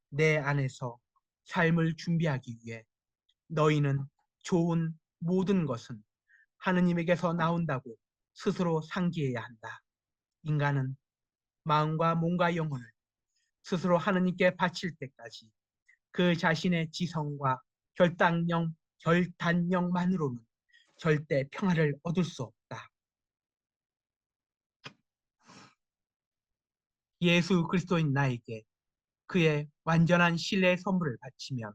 내 안에서 삶을 준비하기 위해 너희는 좋은 모든 것은 하느님에게서 나온다고 스스로 상기해야 한다. 인간은 마음과 몸과 영혼을 스스로 하느님께 바칠 때까지 그 자신의 지성과 결단력만으로는 절대 평화를 얻을 수 없다. 예수 그리스도인 나에게 그의 완전한 신뢰의 선물을 바치면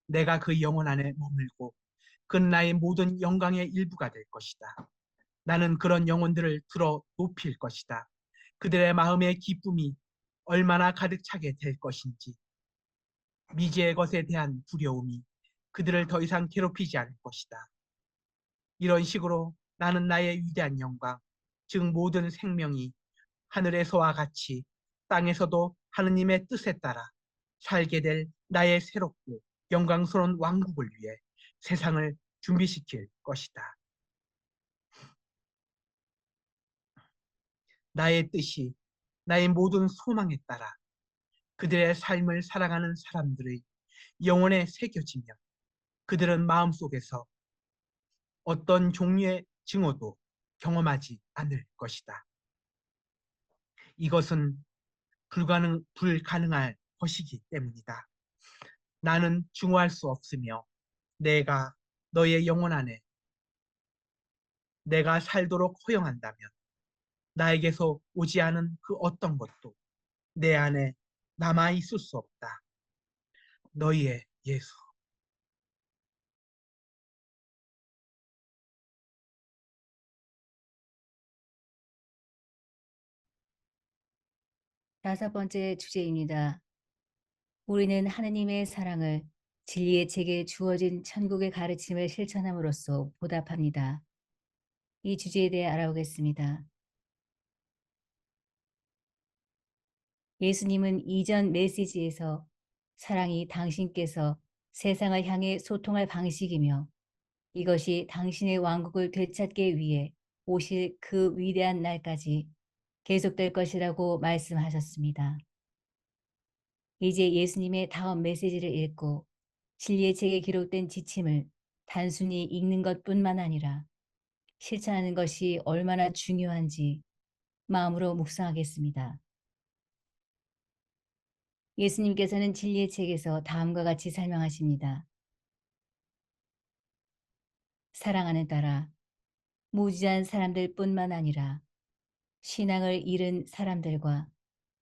내가 그 영혼 안에 머물고 그는 나의 모든 영광의 일부가 될 것이다. 나는 그런 영혼들을 들어 높일 것이다. 그들의 마음의 기쁨이 얼마나 가득 차게 될 것인지 미지의 것에 대한 두려움이 그들을 더 이상 괴롭히지 않을 것이다. 이런 식으로 나는 나의 위대한 영광, 즉 모든 생명이 하늘에서와 같이 땅에서도 하느님의 뜻에 따라 살게 될 나의 새롭고 영광스러운 왕국을 위해 세상을 준비시킬 것이다. 나의 뜻이 나의 모든 소망에 따라 그들의 삶을 살아가는 사람들의 영혼에 새겨지며 그들은 마음속에서 어떤 종류의 증오도 경험하지 않을 것이다. 이것은 불가능할 것이기 때문이다. 나는 증오할 수 없으며 내가 너의 영혼 안에 내가 살도록 허용한다면 나에게서 오지 않은 그 어떤 것도 내 안에 남아 있을 수 없다. 너희의 예수. 다섯 번째 주제입니다. 우리는 하느님의 사랑을 진리의 책에 주어진 천국의 가르침을 실천함으로써 보답합니다. 이 주제에 대해 알아보겠습니다. 예수님은 이전 메시지에서 사랑이 당신께서 세상을 향해 소통할 방식이며 이것이 당신의 왕국을 되찾기 위해 오실 그 위대한 날까지 계속될 것이라고 말씀하셨습니다. 이제 예수님의 다음 메시지를 읽고 진리의 책에 기록된 지침을 단순히 읽는 것뿐만 아니라 실천하는 것이 얼마나 중요한지 마음으로 묵상하겠습니다. 예수님께서는 진리의 책에서 다음과 같이 설명하십니다. 사랑하는 딸아, 무지한 사람들뿐만 아니라 신앙을 잃은 사람들과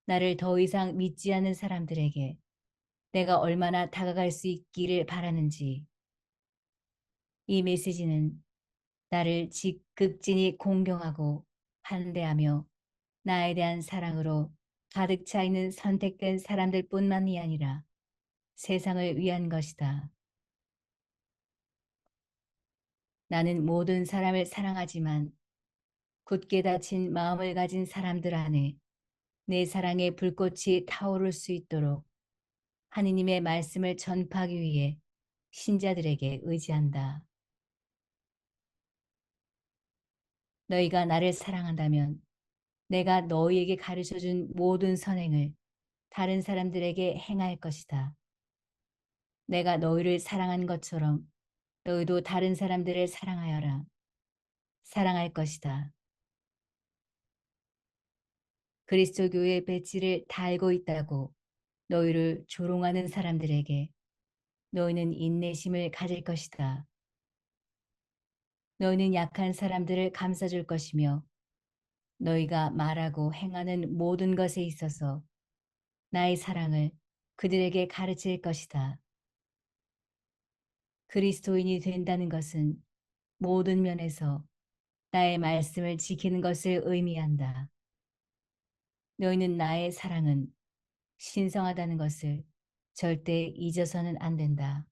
나를 더 이상 믿지 않는 사람들에게 내가 얼마나 다가갈 수 있기를 바라는지. 이 메시지는 나를 지극진히 공경하고 환대하며 나에 대한 사랑으로 가득 차 있는 선택된 사람들뿐만이 아니라 세상을 위한 것이다. 나는 모든 사람을 사랑하지만 굳게 닫힌 마음을 가진 사람들 안에 내 사랑의 불꽃이 타오를 수 있도록 하느님의 말씀을 전파하기 위해 신자들에게 의지한다. 너희가 나를 사랑한다면 내가 너희에게 가르쳐준 모든 선행을 다른 사람들에게 행할 것이다. 내가 너희를 사랑한 것처럼 너희도 다른 사람들을 사랑하여라. 사랑할 것이다. 그리스도 교회의 배지를 달고 있다고 너희를 조롱하는 사람들에게 너희는 인내심을 가질 것이다. 너희는 약한 사람들을 감싸줄 것이며 너희가 말하고 행하는 모든 것에 있어서 나의 사랑을 그들에게 가르칠 것이다. 그리스도인이 된다는 것은 모든 면에서 나의 말씀을 지키는 것을 의미한다. 너희는 나의 사랑은 신성하다는 것을 절대 잊어서는 안 된다.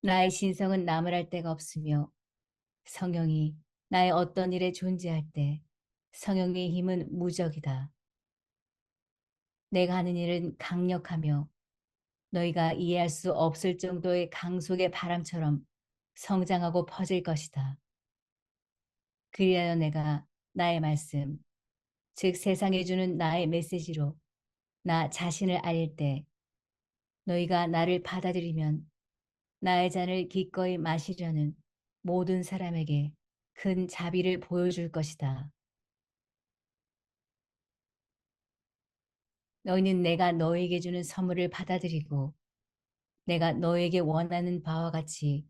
나의 신성은 나무랄 데가 없으며 성령이 나의 어떤 일에 존재할 때 성령의 힘은 무적이다. 내가 하는 일은 강력하며 너희가 이해할 수 없을 정도의 강속의 바람처럼 성장하고 퍼질 것이다. 그리하여 내가 나의 말씀, 즉 세상에 주는 나의 메시지로 나 자신을 알릴 때 너희가 나를 받아들이면 나의 잔을 기꺼이 마시려는 모든 사람에게 큰 자비를 보여줄 것이다. 너희는 내가 너에게 주는 선물을 받아들이고 내가 너에게 원하는 바와 같이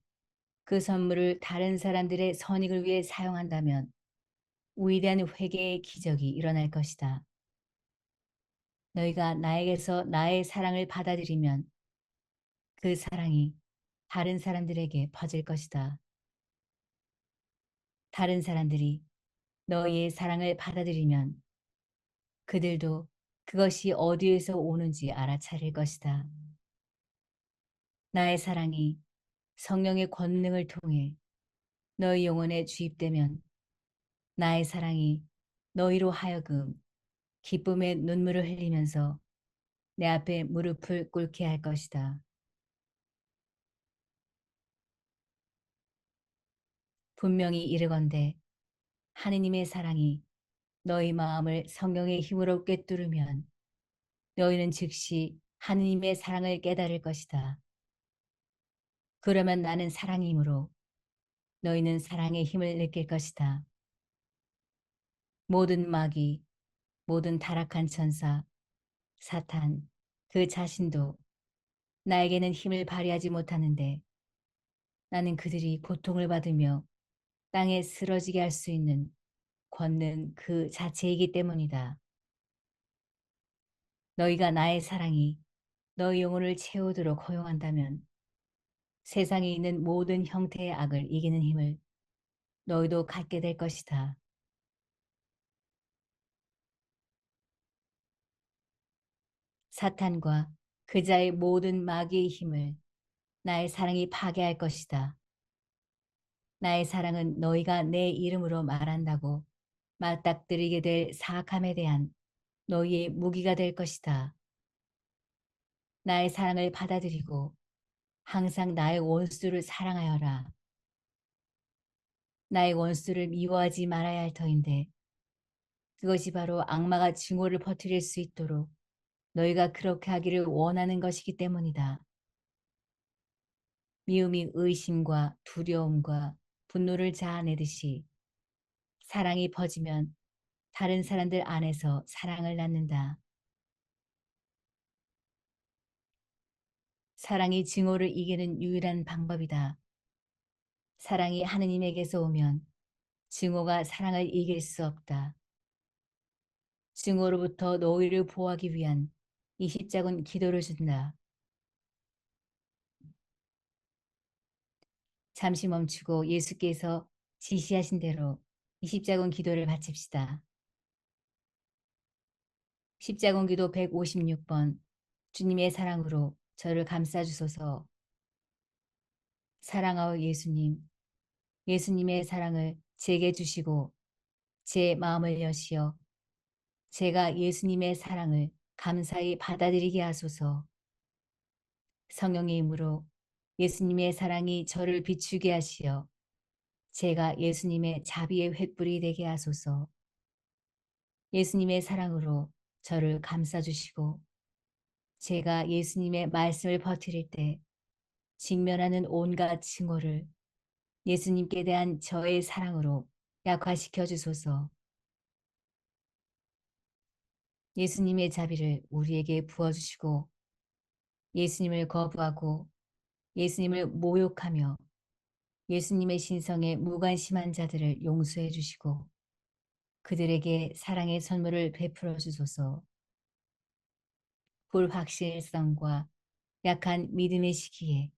그 선물을 다른 사람들의 선익을 위해 사용한다면 위대한 회개의 기적이 일어날 것이다. 너희가 나에게서 나의 사랑을 받아들이면 그 사랑이 다른 사람들에게 퍼질 것이다. 다른 사람들이 너희의 사랑을 받아들이면 그들도 그것이 어디에서 오는지 알아차릴 것이다. 나의 사랑이 성령의 권능을 통해 너희 영혼에 주입되면 나의 사랑이 너희로 하여금 기쁨의 눈물을 흘리면서 내 앞에 무릎을 꿇게 할 것이다. 분명히 이르건대 하느님의 사랑이 너희 마음을 성령의 힘으로 꿰뚫으면 너희는 즉시 하느님의 사랑을 깨달을 것이다. 그러면 나는 사랑이므로 너희는 사랑의 힘을 느낄 것이다. 모든 마귀, 모든 타락한 천사, 사탄, 그 자신도 나에게는 힘을 발휘하지 못하는데 나는 그들이 고통을 받으며 땅에 쓰러지게 할 수 있는 권능 그 자체이기 때문이다. 너희가 나의 사랑이 너희 영혼을 채우도록 허용한다면 세상에 있는 모든 형태의 악을 이기는 힘을 너희도 갖게 될 것이다. 사탄과 그자의 모든 마귀의 힘을 나의 사랑이 파괴할 것이다. 나의 사랑은 너희가 내 이름으로 말한다고 맞닥뜨리게 될 사악함에 대한 너희의 무기가 될 것이다. 나의 사랑을 받아들이고 항상 나의 원수를 사랑하여라. 나의 원수를 미워하지 말아야 할 터인데 그것이 바로 악마가 증오를 퍼뜨릴 수 있도록 너희가 그렇게 하기를 원하는 것이기 때문이다. 미움이 의심과 두려움과 분노를 자아내듯이 사랑이 퍼지면 다른 사람들 안에서 사랑을 낳는다. 사랑이 증오를 이기는 유일한 방법이다. 사랑이 하느님에게서 오면 증오가 사랑을 이길 수 없다. 증오로부터 너희를 보호하기 위한 이 십자군 기도를 준다. 잠시 멈추고 예수께서 지시하신 대로 이 십자군 기도를 바칩시다. 십자군 기도 156번 주님의 사랑으로 저를 감싸주소서. 사랑하오 예수님, 예수님의 사랑을 제게 주시고 제 마음을 여시어 제가 예수님의 사랑을 감사히 받아들이게 하소서. 성령의 힘으로 예수님의 사랑이 저를 비추게 하시어 제가 예수님의 자비의 횃불이 되게 하소서. 예수님의 사랑으로 저를 감싸주시고 제가 예수님의 말씀을 퍼뜨릴 때 직면하는 온갖 증오를 예수님께 대한 저의 사랑으로 약화시켜 주소서. 예수님의 자비를 우리에게 부어주시고 예수님을 거부하고 예수님을 모욕하며 예수님의 신성에 무관심한 자들을 용서해 주시고 그들에게 사랑의 선물을 베풀어 주소서. 불확실성과 약한 믿음의 시기에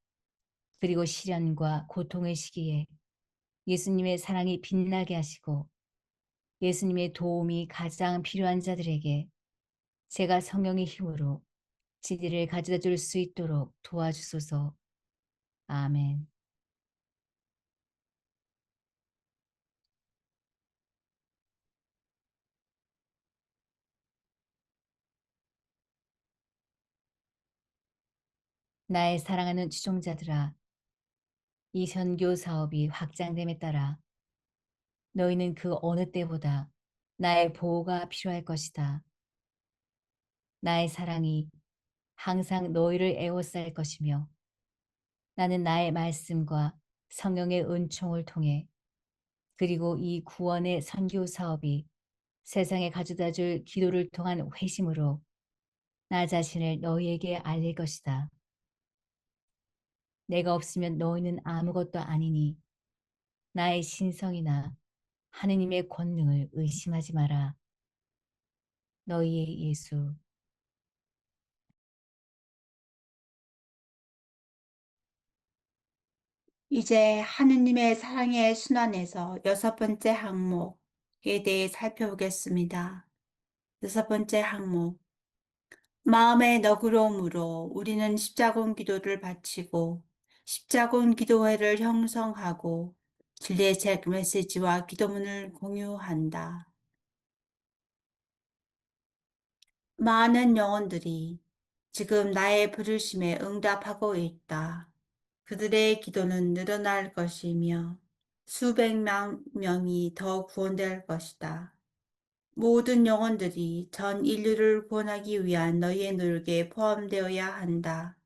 그리고 시련과 고통의 시기에 예수님의 사랑이 빛나게 하시고 예수님의 도움이 가장 필요한 자들에게 제가 성령의 힘으로 진리를 가져다 줄 수 있도록 도와주소서. 아멘. 나의 사랑하는 추종자들아, 이 선교 사업이 확장됨에 따라 너희는 그 어느 때보다 나의 보호가 필요할 것이다. 나의 사랑이 항상 너희를 애워쌀 것이며 나는 나의 말씀과 성령의 은총을 통해 그리고 이 구원의 선교 사업이 세상에 가져다 줄 기도를 통한 회심으로 나 자신을 너희에게 알릴 것이다. 내가 없으면 너희는 아무것도 아니니 나의 신성이나 하느님의 권능을 의심하지 마라. 너희의 예수. 이제 하느님의 사랑의 순환에서 6번째 항목에 대해 살펴보겠습니다. 6번째 항목. 마음의 너그러움으로 우리는 십자군 기도를 바치고 십자군 기도회를 형성하고 진리의 책 메시지와 기도문을 공유한다. 많은 영혼들이 지금 나의 부르심에 응답하고 있다. 그들의 기도는 늘어날 것이며 수백만 명이 더 구원될 것이다. 모든 영혼들이 전 인류를 구원하기 위한 너희의 노력에 포함되어야 한다.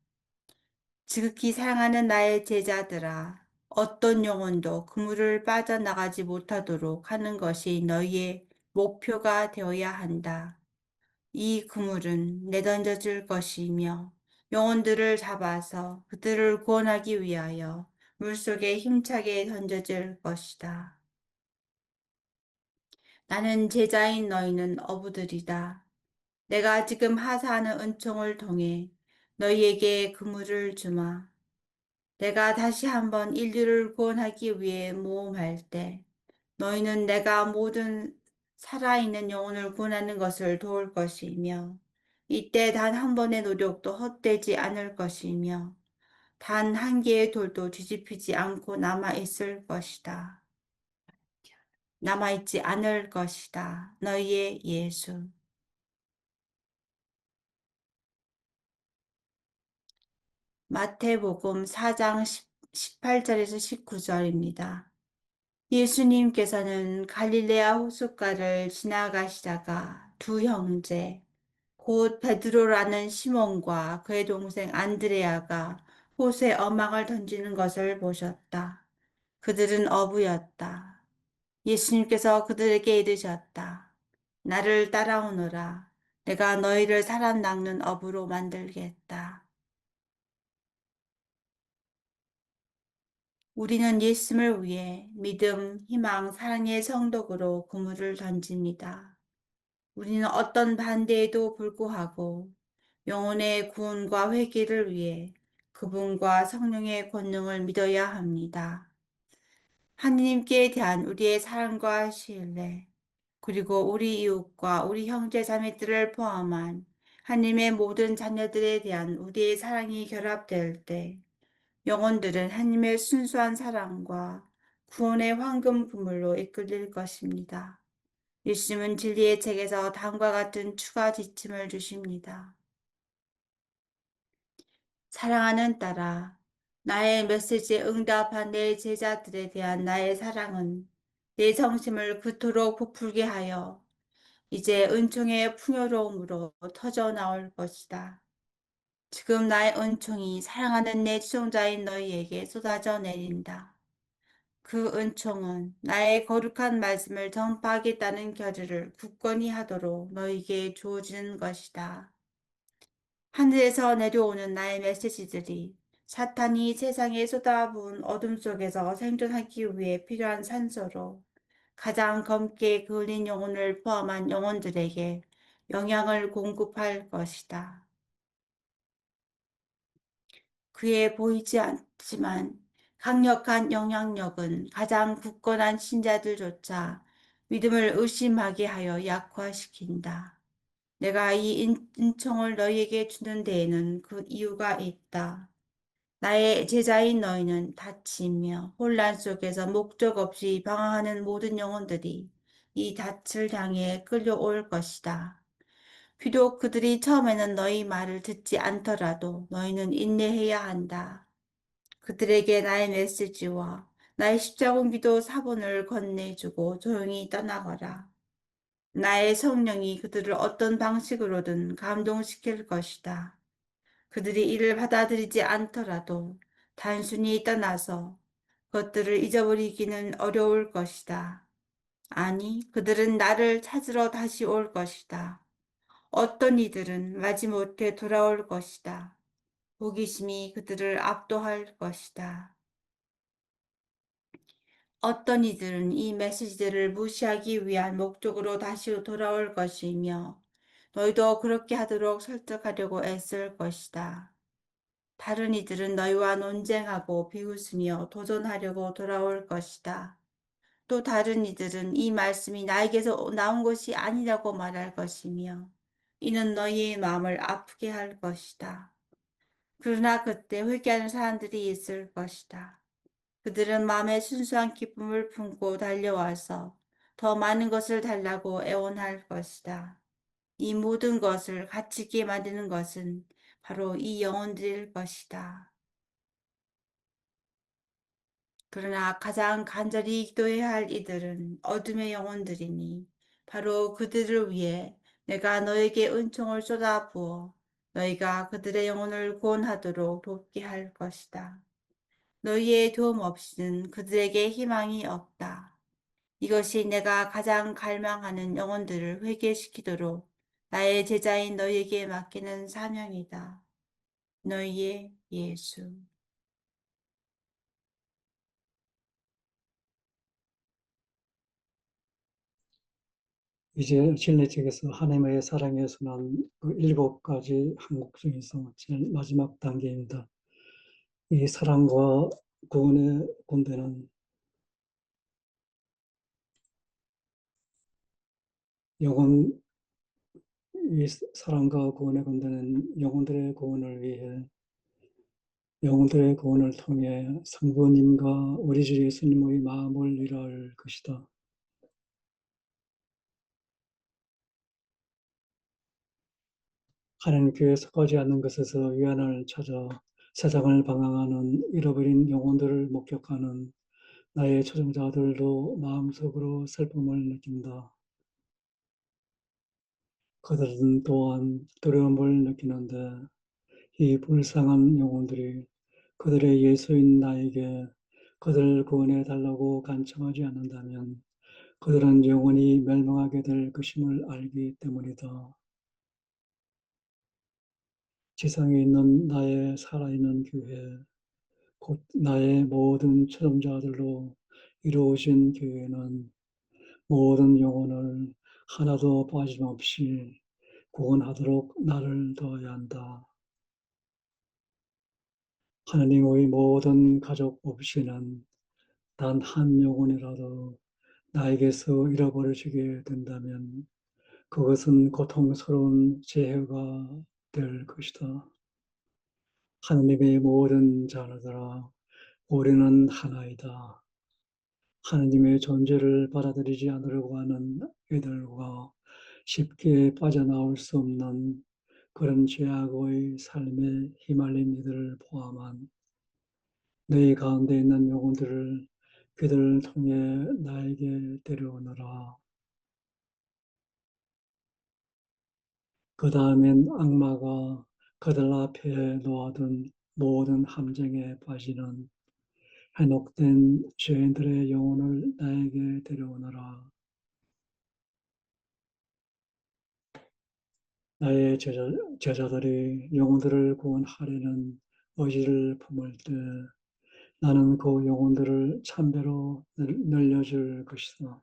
지극히 사랑하는 나의 제자들아, 어떤 영혼도 그물을 빠져나가지 못하도록 하는 것이 너희의 목표가 되어야 한다. 이 그물은 내던져질 것이며 영혼들을 잡아서 그들을 구원하기 위하여 물속에 힘차게 던져질 것이다. 나는 제자인 너희는 어부들이다. 내가 지금 하사하는 은총을 통해 너희에게 그물을 주마. 내가 다시 한번 인류를 구원하기 위해 모험할 때 너희는 내가 모든 살아있는 영혼을 구원하는 것을 도울 것이며 이때 단 한 번의 노력도 헛되지 않을 것이며 단 한 개의 돌도 뒤집히지 않고 남아있을 것이다. 남아있지 않을 것이다. 너희의 예수. 마태복음 4장 18절에서 19절입니다. 예수님께서는 갈릴레아 호숫가를 지나가시다가 두 형제, 곧 베드로라는 시몬과 그의 동생 안드레아가 호수에 어망을 던지는 것을 보셨다. 그들은 어부였다. 예수님께서 그들에게 이르셨다. 나를 따라오너라. 내가 너희를 사람 낚는 어부로 만들겠다. 우리는 예수님을 위해 믿음, 희망, 사랑의 성덕으로 그물을 던집니다. 우리는 어떤 반대에도 불구하고 영혼의 구원과 회개를 위해 그분과 성령의 권능을 믿어야 합니다. 하느님께 대한 우리의 사랑과 신뢰, 그리고 우리 이웃과 우리 형제 자매들을 포함한 하나님의 모든 자녀들에 대한 우리의 사랑이 결합될 때 영혼들은 하나님의 순수한 사랑과 구원의 황금 그물로 이끌릴 것입니다. 예수님은 진리의 책에서 다음과 같은 추가 지침을 주십니다. 사랑하는 딸아, 나의 메시지에 응답한 내 제자들에 대한 나의 사랑은 내 성심을 그토록 부풀게 하여 이제 은총의 풍요로움으로 터져 나올 것이다. 지금 나의 은총이 사랑하는 내 지종자인 너희에게 쏟아져 내린다. 그 은총은 나의 거룩한 말씀을 전파하겠다는 결의를 굳건히 하도록 너희에게 주어지는 것이다. 하늘에서 내려오는 나의 메시지들이 사탄이 세상에 쏟아부은 어둠 속에서 생존하기 위해 필요한 산소로 가장 검게 그을린 영혼을 포함한 영혼들에게 영향을 공급할 것이다. 그에 보이지 않지만 강력한 영향력은 가장 굳건한 신자들조차 믿음을 의심하게 하여 약화시킨다. 내가 이 은총을 너희에게 주는 데에는 그 이유가 있다. 나의 제자인 너희는 다치며 혼란 속에서 목적 없이 방황하는 모든 영혼들이 이 닻을 향해 끌려올 것이다. 비록 그들이 처음에는 너희 말을 듣지 않더라도 너희는 인내해야 한다. 그들에게 나의 메시지와 나의 십자군기도 사본을 건네주고 조용히 떠나거라. 나의 성령이 그들을 어떤 방식으로든 감동시킬 것이다. 그들이 이를 받아들이지 않더라도 단순히 떠나서 그것들을 잊어버리기는 어려울 것이다. 아니, 그들은 나를 찾으러 다시 올 것이다. 어떤 이들은 마지못해 돌아올 것이다. 호기심이 그들을 압도할 것이다. 어떤 이들은 이 메시지들을 무시하기 위한 목적으로 다시 돌아올 것이며 너희도 그렇게 하도록 설득하려고 애쓸 것이다. 다른 이들은 너희와 논쟁하고 비웃으며 도전하려고 돌아올 것이다. 또 다른 이들은 이 말씀이 나에게서 나온 것이 아니라고 말할 것이며 이는 너희의 마음을 아프게 할 것이다. 그러나 그때 회개하는 사람들이 있을 것이다. 그들은 마음의 순수한 기쁨을 품고 달려와서 더 많은 것을 달라고 애원할 것이다. 이 모든 것을 갇히게 만드는 것은 바로 이 영혼들일 것이다. 그러나 가장 간절히 기도해야 할 이들은 어둠의 영혼들이니 바로 그들을 위해 내가 너에게 은총을 쏟아부어 너희가 그들의 영혼을 구원하도록 돕게 할 것이다. 너희의 도움 없이는 그들에게 희망이 없다. 이것이 내가 가장 갈망하는 영혼들을 회개시키도록 나의 제자인 너희에게 맡기는 사명이다. 너희의 예수. 이제 진리책에서 하나님의 사랑에 선한 그 7가지 항목 중에서 제일 마지막 단계입니다. 이 사랑과 구원의 군대는 영혼, 이 사랑과 구원의 군대는 영혼들의 구원을 위해 영혼들의 구원을 통해 성부님과 우리 주 예수님의 마음을 일할 것이다. 하나님 교회에 속하지 않는 것에서 위안을 찾아 세상을 방황하는 잃어버린 영혼들을 목격하는 나의 초정자들도 마음속으로 슬픔을 느낀다. 그들은 또한 두려움을 느끼는데 이 불쌍한 영혼들이 그들의 예수인 나에게 그들을 구원해 달라고 간청하지 않는다면 그들은 영원히 멸망하게 될 것임을 알기 때문이다. 지상에 있는 나의 살아있는 교회, 곧 나의 모든 초정자들로 이루어진 교회는 모든 영혼을 하나도 빠짐없이 구원하도록 나를 도와야 한다. 하나님의 모든 가족 없이는 단 한 영혼이라도 나에게서 잃어버려지게 된다면 그것은 고통스러운 재해가 될 것이다. 하나님의 모든 자녀들아, 우리는 하나이다. 하나님의 존재를 받아들이지 않으려고 하는 이들과 쉽게 빠져나올 수 없는 그런 죄악의 삶에 휘말린 이들을 포함한 너희 가운데 있는 영혼들을 그들을 통해 나에게 데려오너라. 그 다음엔 악마가 그들 앞에 놓아둔 모든 함정에 빠지는 해독된 죄인들의 영혼을 나에게 데려오너라. 나의 제자들이 영혼들을 구원하려는 의지를 품을 때 나는 그 영혼들을 참배로 늘려줄 것이다.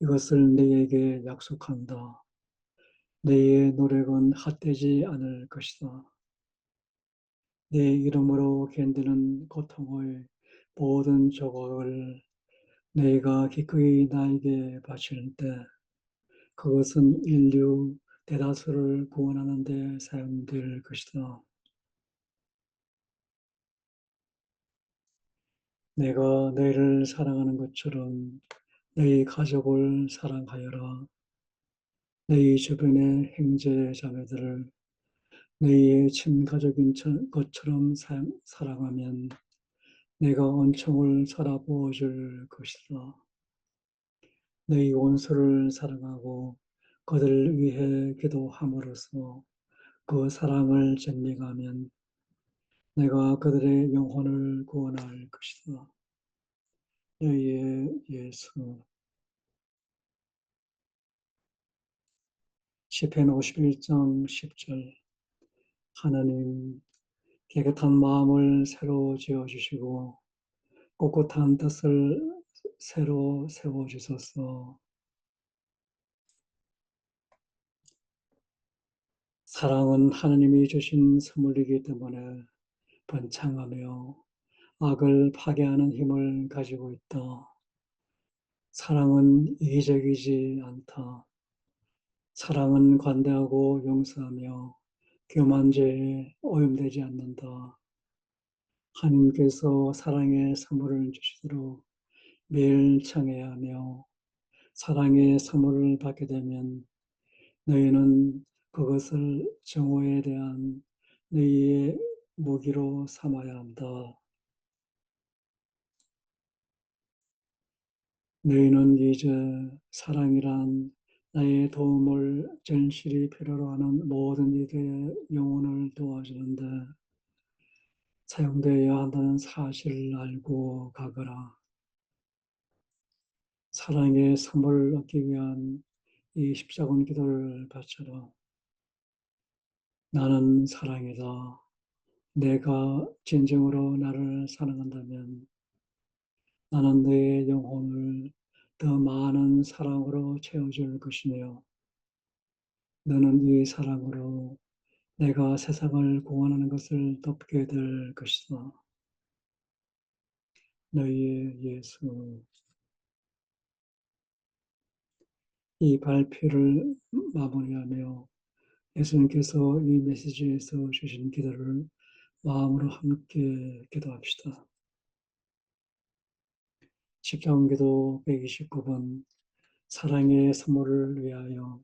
이것을 너희에게 약속한다. 너희의 노력은 헛되지 않을 것이다. 내 이름으로 견디는 고통의 모든 조각을 너희가 기꺼이 나에게 바칠 때 그것은 인류 대다수를 구원하는 데 사용될 것이다. 내가 너희를 사랑하는 것처럼 너희 가족을 사랑하여라. 너희 주변의 형제 자매들을 너희의 친가족인 것처럼 사랑하면 내가 은총을 쏟아부어 줄 것이다. 너희 원수를 사랑하고 그들을 위해 기도함으로써 그 사랑을 증명하면 내가 그들의 영혼을 구원할 것이다. 너희의 예수. 시편 51장 10절. 하나님, 깨끗한 마음을 새로 지어주시고 꼿꼿한 뜻을 새로 세워주소서. 사랑은 하나님이 주신 선물이기 때문에 번창하며 악을 파괴하는 힘을 가지고 있다. 사랑은 이기적이지 않다. 사랑은 관대하고 용서하며 교만죄에 오염되지 않는다. 하나님께서 사랑의 선물을 주시도록 매일 청해야 하며 사랑의 선물을 받게 되면 너희는 그것을 정오에 대한 너희의 무기로 삼아야 한다. 너희는 이제 사랑이란 나의 도움을 절실히 필요로 하는 모든 이들의 영혼을 도와주는데 사용되어야 한다는 사실을 알고 가거라. 사랑의 선물을 얻기 위한 이 십자군 기도를 바쳐라. 나는 사랑이다. 내가 진정으로 나를 사랑한다면 나는 너의 영혼을 더 많은 너는 사랑으로 채워줄 것이며 너는 이 사랑으로 내가 세상을 구원하는 것을 덮게 될 것이다. 너희의 예수. 이 발표를 마무리하며 예수님께서 이 메시지에서 주신 기도를 마음으로 함께 기도합시다. 십자가기도 129번 사랑의 선물을 위하여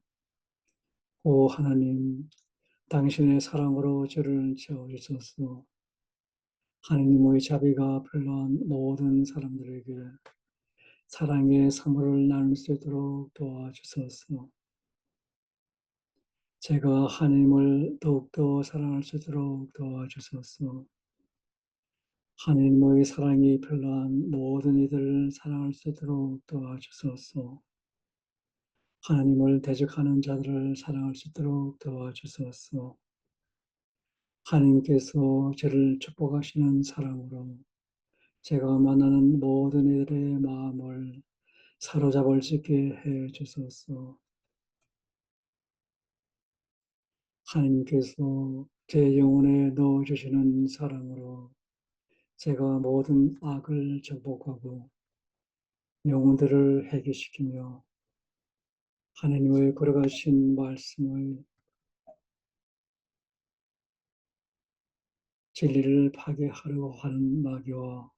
오 하나님 당신의 사랑으로 저를 채워주소서. 하나님의 자비가 필요한 모든 사람들에게 사랑의 선물을 나눌 수 있도록 도와주소서. 제가 하나님을 더욱더 사랑할 수 있도록 도와주소서. 하나님의 사랑이 필요한 모든 이들을 사랑할 수 있도록 도와주소서. 하나님을 대적하는 자들을 사랑할 수 있도록 도와주소서. 하나님께서 저를 축복하시는 사랑으로 제가 만나는 모든 이들의 마음을 사로잡을 수 있게 해 주소서. 하나님께서 제 영혼에 넣어주시는 사랑으로 제가 모든 악을 정복하고 영혼들을 해결시키며 하나님의 걸어가신 말씀의 진리를 파괴하려고 하는 마귀와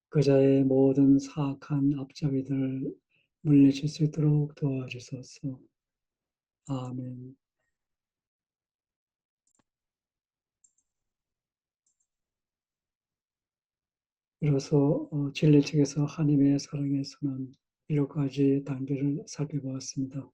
그자의 모든 사악한 앞잡이들을 물리칠 수 있도록 도와주소서. 아멘. 이로써 진리 측에서 하나님의 사랑에서는 7가지 단계를 살펴보았습니다.